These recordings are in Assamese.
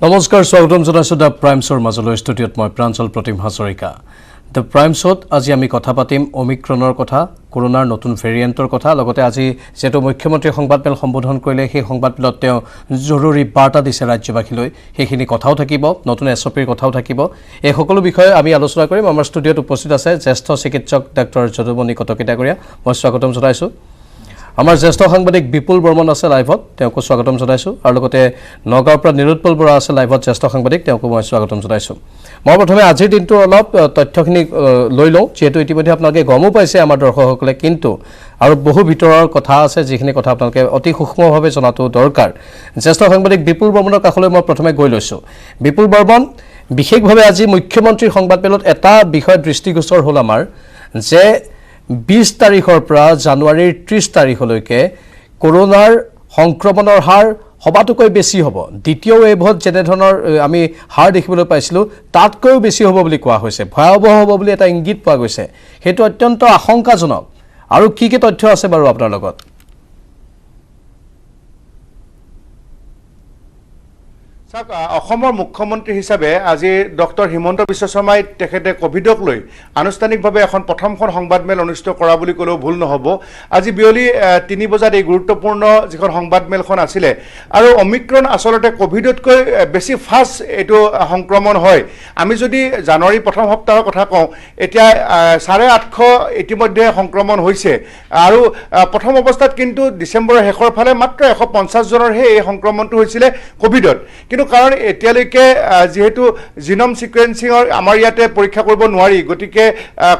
নমস্কাৰ স্বাগতম জনাইছো দ্য প্ৰাইমছৰ মাজলৈ ষ্টুডিঅ'ত মই প্ৰাঞ্জল প্ৰতিম হাজৰিকা দ্য প্ৰাইমছত আজি আমি কথা পাতিম অমিক্ৰণৰ কথা কৰোনাৰ নতুন ভেৰিয়েণ্টৰ কথা লগতে আজি যেটো মুখ্যমন্ত্ৰী সংবাদমেল সম্বোধন কৰিলে সেই সংবাদমেলত তেওঁ জৰুৰী বাৰ্তা দিছে ৰাজ্যবাসীলৈ সেইখিনি কথাও থাকিব নতুন এছঅপিৰ কথাও থাকিব এই সকলো বিষয়ে আমি আলোচনা কৰিম আমাৰ ষ্টুডিঅ'ত উপস্থিত আছে জ্যেষ্ঠ চিকিৎসক ডক্টৰ যদুমণি কটকীটাগৰীয়া মই স্বাগতম জনাইছো আমাৰ জ্যেষ্ঠ সাংবাদিক বিপুল বৰ্মন আছে লাইভত তেওঁকো স্বাগতম জনাইছো আৰু লগতে নগাঁৱৰ পৰা নিৰুৎপল বৰা আছে লাইভত জ্যেষ্ঠ সাংবাদিক তেওঁকো মই স্বাগতম জনাইছো মই প্ৰথমে আজিৰ দিনটো অলপ তথ্যখিনি লৈ লওঁ যেহেতু ইতিমধ্যে আপোনালোকে গমো পাইছে আমাৰ দৰ্শকসকলে কিন্তু আৰু বহু ভিতৰৰ কথা আছে যিখিনি কথা আপোনালোকে অতি সূক্ষ্মভাৱে জনাটো দৰকাৰ জ্যেষ্ঠ সাংবাদিক বিপুল বৰ্মনৰ কাষলৈ মই প্ৰথমে গৈ লৈছো বিপুল বৰ্মন বিশেষভাৱে আজি মুখ্যমন্ত্ৰীৰ সংবাদমেলত এটা বিষয় দৃষ্টিগোচৰ হ'ল আমাৰ যে 20 তাৰিখৰ পৰা জানুৱাৰীৰ 30 তাৰিখলৈকে কৰোনাৰ সংক্ৰমণৰ হাৰ সবাতোকৈ বেছি হ'ব দ্বিতীয় ৱেভত যেনে ধৰণৰ আমি হাৰ দেখিবলৈ পাইছিলো তাতকৈ বেছি হ'ব বুলি কোৱা হৈছে ভয়াৱহ হ'ব বুলি এটা ইংগিত পোৱা গৈছে হেতু অত্যন্ত আশংকাজনক আৰু কি কি তথ্য আছে বাৰু আপোনাৰ লগত অসমৰ মুখ্যমন্ত্ৰী হিচাপে আজি ডক্টৰ হিমন্ত বিশ্ব শৰ্মাই তেখেতে কোভিডক লৈ আনুষ্ঠানিকভাৱে এখন প্ৰথমখন সংবাদমেল অনুষ্ঠিত কৰা বুলি ক'লেও ভুল নহ'ব আজি বিয়লি 3 বজাত এই গুৰুত্বপূৰ্ণ যিখন সংবাদমেলখন আছিলে আৰু অমিক্ৰণ আচলতে কোভিডতকৈ বেছি ফাষ্ট এইটো সংক্ৰমণ হয় আমি যদি জানুৱাৰী প্ৰথম সপ্তাহৰ কথা কওঁ এতিয়া 850 ইতিমধ্যে সংক্ৰমণ হৈছে আৰু প্ৰথম অৱস্থাত কিন্তু ডিচেম্বৰৰ শেষৰ ফালে মাত্ৰ 150 জনৰহে এই সংক্ৰমণটো হৈছিলে কোভিডত কিন্তু কাৰণ এতিয়ালৈকে যেহেতু জিনোম সিকুৱেন্সিঙৰ আমাৰ ইয়াতে পৰীক্ষা কৰিব নোৱাৰি গতিকে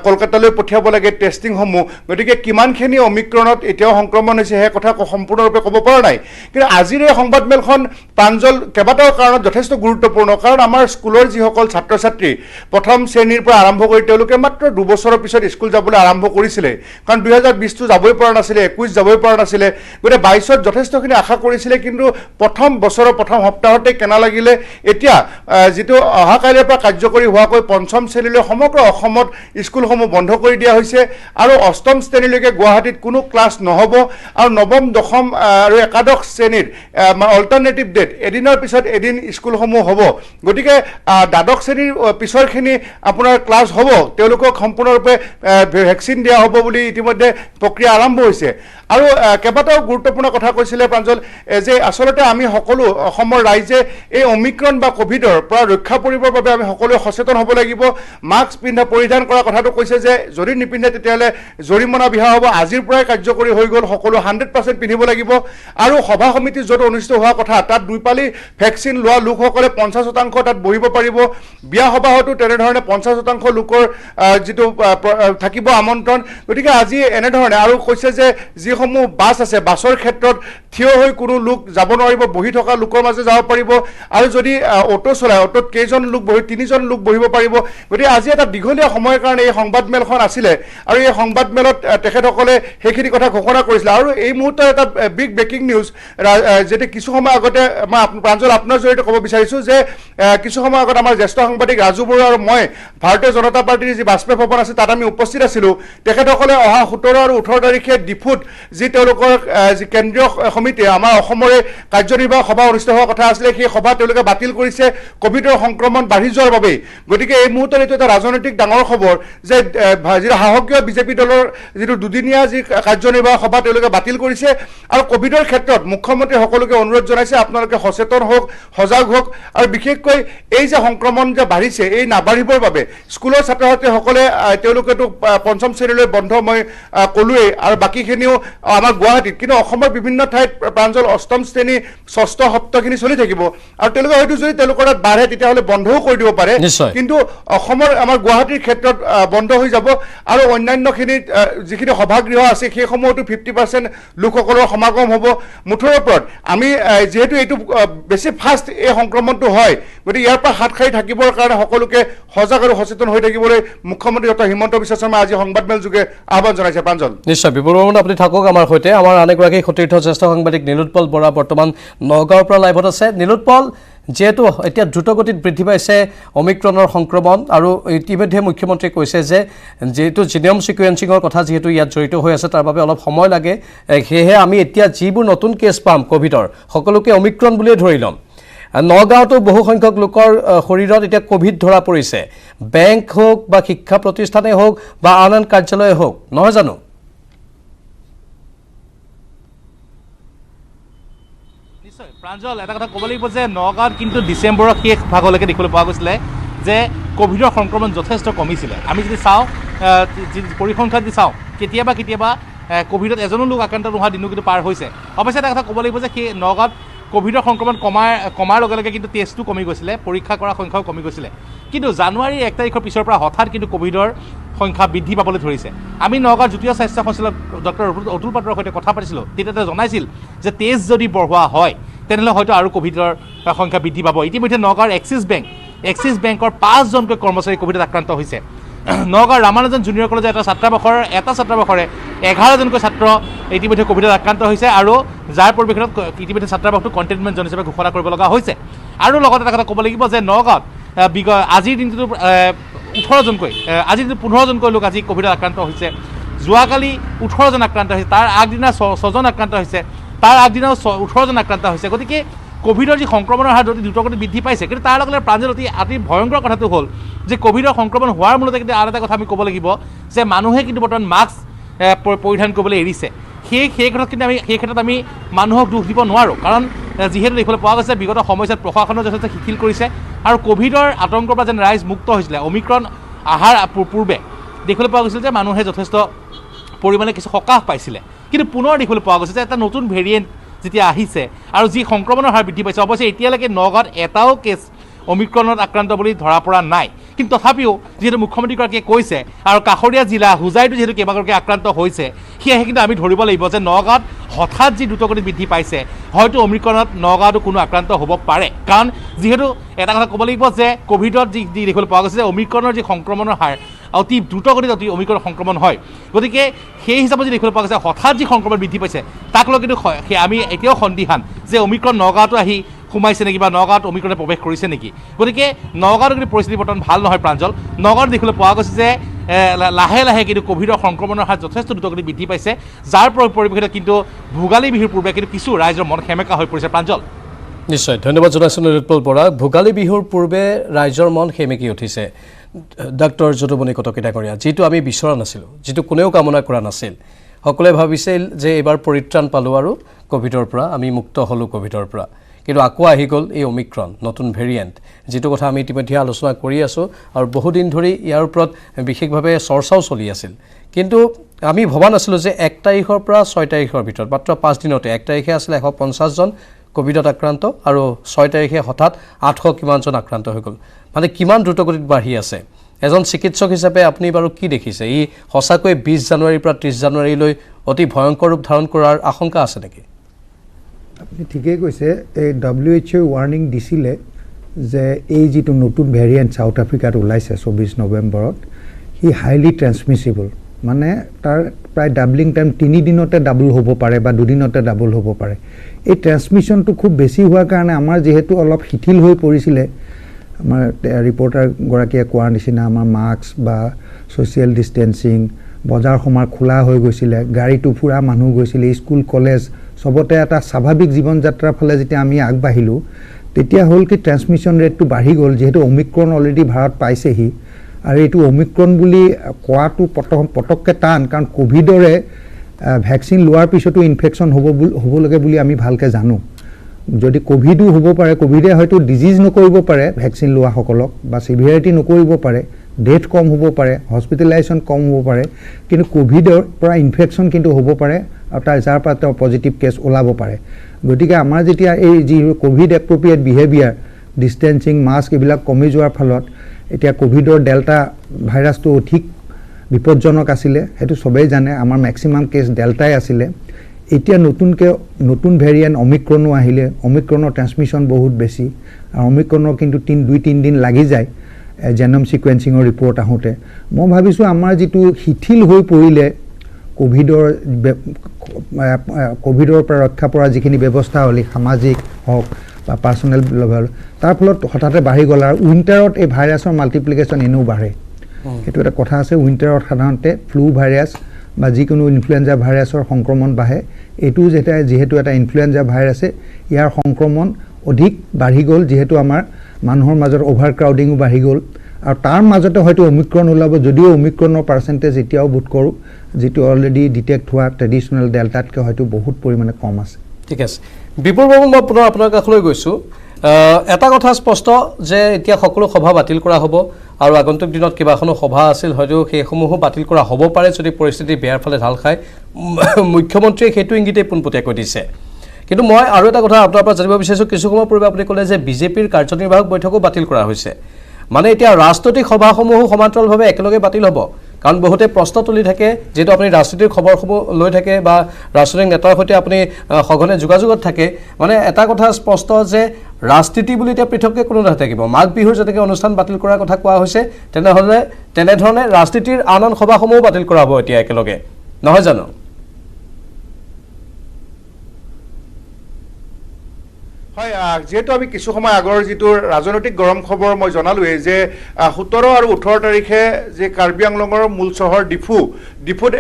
কলকাতালৈ পঠিয়াব লাগে টেষ্টিংসমূহ গতিকে কিমানখিনি অমিক্ৰণত এতিয়াও সংক্ৰমণ হৈছে সেই কথা সম্পূৰ্ণৰূপে ক'ব পৰা নাই কিন্তু আজিৰ এই সংবাদমেলখন প্ৰাঞ্জল কেইবাটাও কাৰণত যথেষ্ট গুৰুত্বপূৰ্ণ কাৰণ আমাৰ স্কুলৰ যিসকল ছাত্ৰ ছাত্ৰী প্ৰথম শ্ৰেণীৰ পৰা আৰম্ভ কৰি তেওঁলোকে মাত্ৰ 2 বছৰৰ পিছত স্কুল যাবলৈ আৰম্ভ কৰিছিলে কাৰণ 2020 যাবই পৰা নাছিলে 21 যাবই পৰা নাছিলে গতিকে 22ত যথেষ্টখিনি আশা কৰিছিলে কিন্তু প্ৰথম বছৰৰ প্ৰথম সপ্তাহতে লাগিলে এতিয়া যেটো অহা কাইলৈৰ পৰা কাৰ্যকৰী হোৱাকৈ পঞ্চম শ্ৰেণীলৈ সমগ্ৰ অসমত স্কুলসমূহ বন্ধ কৰি দিয়া হৈছে আৰু অষ্টম শ্ৰেণীলৈকে গুৱাহাটীত কোনো ক্লাছ নহব আৰু নৱম দশম আৰু একাদশ শ্ৰেণীৰ অল্টাৰনেটিভ ডেট এদিনৰ পিছত এদিন স্কুলসমূহ হ'ব গতিকে দ্বাদশ শ্ৰেণীৰ পিছৰখিনি আপোনাৰ ক্লাছ হ'ব তেওঁলোকক সম্পূৰ্ণৰূপে ভেকচিন দিয়া হ'ব বুলি ইতিমধ্যে প্ৰক্ৰিয়া আৰম্ভ হৈছে আৰু কেইবাটাও গুৰুত্বপূৰ্ণ কথা কৈছিলে প্ৰাঞ্জল যে আচলতে আমি সকলো অসমৰ ৰাইজে এই অমিক্ৰণ বা কোভিডৰ পৰা ৰক্ষা পৰিবৰ বাবে আমি সকলোৱে সচেতন হ'ব লাগিব মাস্ক পৰিধান কৰা কথাটো কৈছে যে যদি নিপিন্ধে তেতিয়াহ'লে জৰিমনা বিহা হ'ব আজিৰ পৰাই কাৰ্যকৰী হৈ গ'ল সকলো 100% পিন্ধিব লাগিব আৰু সভা সমিতি য'ত অনুষ্ঠিত হোৱা কথা তাত দুইপালি ভেকচিন লোৱা লোকসকলে 50% তাত বহিব পাৰিব বিয়া সবাহতো তেনেধৰণে 50% লোকৰ যিটো থাকিব আমন্ত্ৰণ গতিকে আজি এনেধৰণে আৰু কৈছে যে যিসমূহ বাছ আছে বাছৰ ক্ষেত্ৰত থিয় হৈ কোনো লোক যাব নোৱাৰিব বহি থকা লোকৰ মাজে যাব পাৰিব আৰু যদি অটো চলাই অটোত কেইজন লোক বহি 3জন লোক বহিব পাৰিব গতিকে আজি এটা দীঘলীয়া সময়ৰ কাৰণে এই সংবাদমেলখন আছিলে আৰু এই সংবাদমেলত তেখেতসকলে সেইখিনি কথা ঘোষণা কৰিছিল আৰু এই মুহূৰ্তত এটা বিগ ব্ৰেকিং নিউজ যেটা কিছু সময় আগতে মই প্ৰাঞ্জল আপোনাৰ জৰিয়তে ক'ব বিচাৰিছোঁ যে কিছু সময় আগত আমাৰ জ্যেষ্ঠ সাংবাদিক ৰাজু বৰুৱা আৰু মই ভাৰতীয় জনতা পাৰ্টিৰ যি বাজপেয়ী ভৱন আছে তাত আমি উপস্থিত আছিলোঁ তেখেতসকলে অহা 17 আৰু 18 তাৰিখে ডিফুত যি তেওঁলোকৰ যি কেন্দ্ৰীয় সমিতি আমাৰ অসমৰে কাৰ্যনিৰ্বাহক সভা অনুষ্ঠিত হোৱা কথা আছিলে সেই সভা তেওঁলোকে বাতিল কৰিছে কোভিডৰ সংক্ৰমণ বাঢ়ি যোৱাৰ বাবে গতিকে এই মুহূৰ্তত এইটো এটা ৰাজনৈতিক ডাঙৰ খবৰ যে যি সাহসীয় বিজেপি দলৰ যিটো দুদিনীয়া যি কাৰ্যনিৰ্বাহক সভা তেওঁলোকে বাতিল কৰিছে আৰু কোভিডৰ ক্ষেত্ৰত মুখ্যমন্ত্ৰী সকলোকে অনুৰোধ জনাইছে আপোনালোকে সচেতন হওক সজাগ হওক আৰু বিশেষকৈ এই যে সংক্ৰমণ যে বাঢ়িছে এই নাবাঢ়িবৰ বাবে স্কুলৰ ছাত্ৰ ছাত্ৰীসকলে তেওঁলোকেতো পঞ্চম শ্ৰেণীলৈ বন্ধ মই ক'লোৱেই আৰু বাকীখিনিও আমাৰ গুৱাহাটীত কিন্তু অসমৰ বিভিন্ন ঠাইত প্ৰাঞ্জল অষ্টম শ্ৰেণী ষষ্ঠ সপ্তমখিনি চলি থাকিব আৰু তেওঁলোকে হয়তো যদি তেওঁলোকৰ তাত বাঢ়ে তেতিয়াহ'লে বন্ধও কৰি দিব পাৰে কিন্তু অসমৰ আমাৰ গুৱাহাটীৰ ক্ষেত্ৰত বন্ধ হৈ যাব আৰু অন্যান্যখিনিত যিখিনি সভাগৃহ আছে সেইসমূহতো 50% লোকসকলৰ সমাগম হ'ব মুঠৰ ওপৰত আমি যেহেতু এইটো বেছি ফাষ্ট এই সংক্ৰমণটো হয় গতিকে ইয়াৰ পৰা হাত সাৰি থাকিবৰ কাৰণে সকলোকে সজাগ আৰু সচেতন হৈ থাকিবলৈ মুখ্যমন্ত্ৰী ডক্টৰ হিমন্ত বিশ্ব শৰ্মা আজি সংবাদমেল যোগে আহ্বান জনাইছে প্ৰাঞ্জল নিশ্চয় বিপুল বৰ্মন আপুনি থাকক আমাৰ সৈতে আমাৰ আন এগৰাকী সতীৰ্থ জ্যেষ্ঠ সাংবাদিক নিৰুৎপল বৰা বৰ্তমান নগাঁৱৰ পৰা লাইভত আছে নিৰুৎপল যেহেতু এতিয়া দ্ৰুতগতিত বৃদ্ধি পাইছে অমিক্ৰণৰ সংক্ৰমণ আৰু ইতিমধ্যে মুখ্যমন্ত্ৰীয়ে কৈছে যে যেহেতু জিনোম সিকুৱেন্সিঙৰ কথা যেহেতু ইয়াত জড়িত হৈ আছে তাৰ বাবে অলপ সময় লাগে সেয়েহে আমি এতিয়া যিবোৰ নতুন কেছ পাম কোভিডৰ সকলোকে অমিক্ৰণ বুলিয়ে ধৰি ল'ম নগাঁৱতো বহু সংখ্যক লোকৰ শৰীৰত এতিয়া কোভিড ধৰা পৰিছে বেংক হোক বা শিক্ষা প্ৰতিষ্ঠানেই হোক বা আন আন কাৰ্যালয়ে হোক নহয় জানো নিশ্চয় প্ৰাঞ্জল এটা কথা ক'ব লাগিব যে নগাঁৱত কিন্তু ডিচেম্বৰৰ শেষ ভাগলৈকে দেখিবলৈ পোৱা গৈছিলে যে কোভিডৰ সংক্ৰমণ যথেষ্ট কমিছিলে আমি যদি চাওঁ পৰিসংখ্যা যদি চাওঁ কেতিয়াবা কোভিডত এজনো লোক আক্ৰান্ত নোহোৱা দিনো কিন্তু পাৰ হৈছে অৱশ্যে এটা কথা ক'ব লাগিব যে সেই নগাঁৱত কোভিডৰ সংক্ৰমণ কমাৰ লগে লগে কিন্তু টেষ্টটো কমি গৈছিলে পৰীক্ষা কৰাৰ সংখ্যাও কমি গৈছিলে কিন্তু জানুৱাৰীৰ 1 তাৰিখৰ পিছৰ পৰা হঠাৎ কিন্তু কোভিডৰ সংখ্যা বৃদ্ধি পাবলৈ ধৰিছে আমি নগাঁৱৰ যুটীয়া স্বাস্থ্য সঞ্চালক ডক্টৰ অতুল পাত্ৰৰ সৈতে কথা পাতিছিলোঁ তেতিয়া তেওঁ জনাইছিল যে টেষ্ট যদি বঢ়োৱা হয় তেনেহ'লে হয়তো আৰু কোভিডৰ সংখ্যা বৃদ্ধি পাব ইতিমধ্যে নগাঁৱৰ এক্সিছ বেংকৰ 5জনকৈ কৰ্মচাৰী কোভিডত আক্ৰান্ত হৈছে নগাঁৱৰ ৰামানুজন জুনিয়ৰ কলেজৰ এটা ছাত্ৰাবাসৰে 11জনকৈ ছাত্ৰ ইতিমধ্যে কোভিডত আক্ৰান্ত হৈছে আৰু যাৰ পৰিপ্ৰেক্ষিতত ইতিমধ্যে ছাত্ৰাবাসটো কণ্টেইনমেণ্ট জ'ন হিচাপে ঘোষণা কৰিব লগা হৈছে আৰু লগতে এটা কথা ক'ব লাগিব যে নগাঁৱত আজিৰ দিনটোত 15জনকৈ লোক আজি কোভিডত আক্ৰান্ত হৈছে যোৱাকালি 18জন আক্ৰান্ত হৈছে তাৰ আগদিনা 6জন আক্ৰান্ত হৈছে তাৰ আগদিনাও 18জন আক্ৰান্ত হৈছে গতিকে কোভিডৰ যি সংক্ৰমণৰ হাৰ যদি দ্ৰুতগতিত বৃদ্ধি পাইছে কিন্তু তাৰ লগে লগে প্ৰাঞ্জল অতি ভয়ংকৰ কথাটো হ'ল যে কোভিডৰ সংক্ৰমণ হোৱাৰ মূলতে কিন্তু আৰু এটা কথা আমি ক'ব লাগিব যে মানুহে কিন্তু বৰ্তমান মাস্ক পৰিধান কৰিবলৈ এৰিছে সেই ক্ষেত্ৰত আমি মানুহক দোষ দিব নোৱাৰোঁ কাৰণ যিহেতু দেখিবলৈ পোৱা গৈছে বিগত সময়ছোৱাত প্ৰশাসনে যথেষ্ট শিথিল কৰিছে আৰু কোভিডৰ আতংকৰ পৰা যেন ৰাইজ মুক্ত হৈছিলে অমিক্ৰণ অহাৰ পূৰ্বে দেখিবলৈ পোৱা গৈছিল যে মানুহে যথেষ্ট পৰিমাণে কিছু সকাহ পাইছিলে কিন্তু পুনৰ দেখিবলৈ পোৱা গৈছে যে এটা নতুন ভেৰিয়েণ্ট যেতিয়া আহিছে আৰু যি সংক্ৰমণৰ হাৰ বৃদ্ধি পাইছে অৱশ্যে এতিয়ালৈকে নগাঁৱত এটাও কেছ অমিক্ৰণত আক্ৰান্ত বুলি ধৰা পৰা নাই কিন্তু তথাপিও যিহেতু মুখ্যমন্ত্ৰীগৰাকীয়ে কৈছে আৰু কাষৰীয়া জিলা হোজাইতো যিহেতু কেইবাগৰাকী আক্ৰান্ত হৈছে সেয়েহে কিন্তু আমি ধৰিব লাগিব যে নগাঁৱত হঠাৎ যি দ্ৰুতগতিত বৃদ্ধি পাইছে হয়তো অমিক্ৰণত নগাঁৱতো কোনো আক্ৰান্ত হ'ব পাৰে কাৰণ যিহেতু এটা কথা ক'ব লাগিব যে কোভিডত যি দেখিবলৈ পোৱা গৈছে যে অমিক্ৰণৰ যি সংক্ৰমণৰ হাৰ অতি দ্ৰুতগতিত অমিক্ৰণ সংক্ৰমণ হয় গতিকে সেই হিচাপত যি দেখিবলৈ পোৱা গৈছে হঠাৎ যি সংক্ৰমণ বৃদ্ধি পাইছে তাক লৈ কিন্তু আমি এতিয়াও সন্দিহান যে অমিক্ৰণ নগাঁৱতো আহি সোমাইছে নেকি বা নগাঁৱত অমিক্ৰণে প্ৰৱেশ কৰিছে নেকি গতিকে নগাঁৱত কিন্তু পৰিস্থিতি বৰ্তমান ভাল নহয় প্ৰাঞ্জল নগাঁৱত দেখিবলৈ পোৱা গৈছে যে লাহে লাহে কিন্তু কোভিডৰ সংক্ৰমণৰ হাৰ যথেষ্ট দ্ৰুতগতিত বৃদ্ধি পাইছে যাৰ পৰিপ্ৰেক্ষিতত কিন্তু ভোগালী বিহুৰ পূৰ্বে কিন্তু কিছু ৰাইজৰ মন সেমেকা হৈ পৰিছে প্ৰাঞ্জল নিশ্চয় ধন্যবাদ জনাইছোঁ নিৰুৎপল বৰা ভোগালী বিহুৰ পূৰ্বে ৰাইজৰ মন সেমেকি উঠিছে ডক্টৰ যদুমণি কটকীডাঙৰীয়া যিটো আমি বিচৰা নাছিলোঁ যিটো কোনেও কামনা কৰা নাছিল সকলোৱে ভাবিছিল যে এইবাৰ পৰিত্ৰাণ পালোঁ আৰু কোভিডৰ পৰা আমি মুক্ত হ'লোঁ কোভিডৰ পৰা কিন্তু আকৌ আহি গ'ল এই অমিক্ৰণ নতুন ভেৰিয়েণ্ট যিটো কথা আমি ইতিমধ্যে আলোচনা কৰি আছোঁ আৰু বহুদিন ধৰি ইয়াৰ ওপৰত বিশেষভাৱে চৰ্চাও চলি আছিল কিন্তু আমি ভবা নাছিলোঁ যে 1 তাৰিখৰ পৰা 6 তাৰিখৰ ভিতৰত মাত্ৰ 5 দিনতে 1 তাৰিখে আছিল 150জন কোভিডত আক্ৰান্ত আৰু 6 তাৰিখে হঠাৎ 800 কিমানজন আক্ৰান্ত হৈ গ'ল মানে কিমান দ্ৰুতগতিত বাঢ়ি আছে এজন চিকিৎসক হিচাপে আপুনি বাৰু কি দেখিছে ই সঁচাকৈ 20 জানুৱাৰীৰ পৰা 30 জানুৱাৰীলৈ অতি ভয়ংকৰ ৰূপ ধাৰণ কৰাৰ আশংকা আছে নেকি আপুনি ঠিকেই কৈছে এই WHO ৱাৰ্ণিং দিছিলে যে এই যিটো নতুন ভেৰিয়েণ্ট সাউথ আফ্ৰিকাত ওলাইছে 24 নৱেম্বৰত হি হাইলি ট্ৰান্সমিছিবল মানে তাৰ প্ৰায় ডাবলিং টাইম 3 দিনতে ডাবল হ'ব পাৰে বা 2 দিনতে ডাবল হ'ব পাৰে এই ট্ৰান্সমিশ্যনটো খুব বেছি হোৱাৰ কাৰণে আমাৰ যেহেতু অলপ শিথিল হৈ পৰিছিলে আমাৰ ৰিপৰ্টাৰ গৰাকীয়ে কোৱাৰ নিচিনা আমাৰ মাস্ক বা ছ'চিয়েল ডিষ্টেন্সিং বজাৰ সমাৰ খোলা হৈ গৈছিলে গাড়ীটো ফুৰা মানুহ গৈছিলে স্কুল কলেজ সবতে এটা স্বাভাৱিক জীৱন যাত্ৰাৰ ফালে যেতিয়া আমি আগবাঢ়িলোঁ তেতিয়া হ'ল কি ট্ৰান্সমিশ্যন ৰেটটো বাঢ়ি গ'ল যেহেতু অমিক্ৰণ অলৰেডি ভাৰত পাইছেহি আৰু এইটো অমিক্ৰণ বুলি কোৱাটো পটককৈ টান কাৰণ কোভিডৰে ভেকচিন লোৱাৰ পিছতো ইনফেকশ্যন হ'বলগীয়া বুলি আমি ভালকৈ জানো যদি কোভিডো হ'ব পাৰে কোভিডে হয়তো ডিজিজ নকৰিব পাৰে ভেকচিন লোৱাসকলক বা চিভিয়াৰিটি নকৰিব পাৰে ডেথ কম হ'ব পাৰে হস্পিটেলাইজেশ্যন কম হ'ব পাৰে কিন্তু কোভিডৰ পৰা ইনফেকশ্যন কিন্তু হ'ব পাৰে আৰু তাৰ যাৰ পৰা তেওঁ পজিটিভ কেছ ওলাব পাৰে গতিকে আমাৰ যেতিয়া এই যি Covid appropriate behaviour distancing mask এইবিলাক কমি যোৱাৰ ফলত এতিয়া কোভিডৰ ডেল্টা ভাইৰাছটো অধিক বিপদজনক আছিলে সেইটো সবেই জানে আমাৰ মেক্সিমাম কেছ ডেল্টাই আছিলে এতিয়া নতুন ভেৰিয়েণ্ট অমিক্ৰণো আহিলে অমিক্ৰণৰ ট্ৰান্সমিশ্যন বহুত বেছি আৰু অমিক্ৰণৰ কিন্তু 2-3 দিন লাগি যায় জেনম ছিকুৱেন্সিঙৰ ৰিপৰ্ট আহোঁতে মই ভাবিছোঁ আমাৰ যিটো শিথিল হৈ পৰিলে কোভিডৰ পৰা ৰক্ষা পৰা যিখিনি ব্যৱস্থা হ'ল সামাজিক হওক বা পাৰ্চনেল লেভেল তাৰ ফলত হঠাতে বাঢ়ি গ'ল আৰু উইণ্টাৰত এই ভাইৰাছৰ মাল্টিপ্লিকেশ্যন এনেও বাঢ়ে সেইটো এটা কথা আছে উইণ্টাৰত সাধাৰণতে ফ্লু ভাইৰাছ বা যিকোনো ইনফ্লুৱেঞ্জা ভাইৰাছৰ সংক্ৰমণ বাঢ়ে এইটো যিহেতু এটা ইনফ্লুৱেঞ্জা ভাইৰাছে ইয়াৰ সংক্ৰমণ অধিক বাঢ়ি গ'ল, যিহেতু আমাৰ মানুহৰ মাজত অভাৰ ক্ৰাউডিঙো বাঢ়ি গ'ল আৰু তাৰ মাজতে হয়তো অমিক্ৰণ ওলাব, যদিও অমিক্ৰণৰ পাৰ্চেণ্টেজ এতিয়াও বোধ কৰোঁ যিটো অলৰেডি ডিটেক্ট হোৱা ট্ৰেডিশ্যনেল ডেল্টাতকৈ হয়তো বহুত পৰিমাণে কম আছে। ঠিক আছে, বিপুল বৰ্মন, মই পুনৰ আপোনাৰ কাষলৈ গৈছোঁ। এটা কথা স্পষ্ট যে এতিয়া সকলো সভা বাতিল কৰা হ'ব আৰু আগন্তুক দিনত কেইবাখনো সভা আছিল, হয়তো সেইসমূহো বাতিল কৰা হ'ব পাৰে যদি পৰিস্থিতি বেয়াৰ ফালে ঢাল খায়। মুখ্যমন্ত্ৰীয়ে সেইটো ইংগিতেই পোনপটীয়াকৈ দিছে। কিন্তু মই আৰু এটা কথা আপোনাৰ পৰা জানিব বিচাৰিছোঁ, কিছু সময় পূৰ্বে আপুনি ক'লে যে বিজেপিৰ কাৰ্যনিৰ্বাহক বৈঠকো বাতিল কৰা হৈছে, মানে এতিয়া ৰাজনৈতিক সভাসমূহো সমান্তৰালভাৱে একেলগে বাতিল হ'ব। কাৰণ বহুতে প্ৰশ্ন তুলি থাকে, যিহেতু আপুনি ৰাজনীতিৰ খবৰসমূহ লৈ থাকে বা ৰাজনৈতিক নেতাৰ সৈতে আপুনি সঘনে যোগাযোগত থাকে, মানে এটা কথা স্পষ্ট যে ৰাজনীতি বুলি এতিয়া পৃথককৈ কোনো নাথাকিব। মাঘ বিহুৰ যেনেকৈ অনুষ্ঠান বাতিল কৰাৰ কথা কোৱা হৈছে, তেনেধৰণে ৰাজনীতিৰ আন আন সভাসমূহো বাতিল কৰা হ'ব এতিয়া একেলগে, নহয় জানো? হয়, যেহেতু আমি কিছু সময় আগৰ যিটো ৰাজনৈতিক গৰম খবৰ মই জনালোৱেই যে 17 আৰু 18 তাৰিখে যে কাৰ্বি আংলঙৰ মূল চহৰ ডিফুত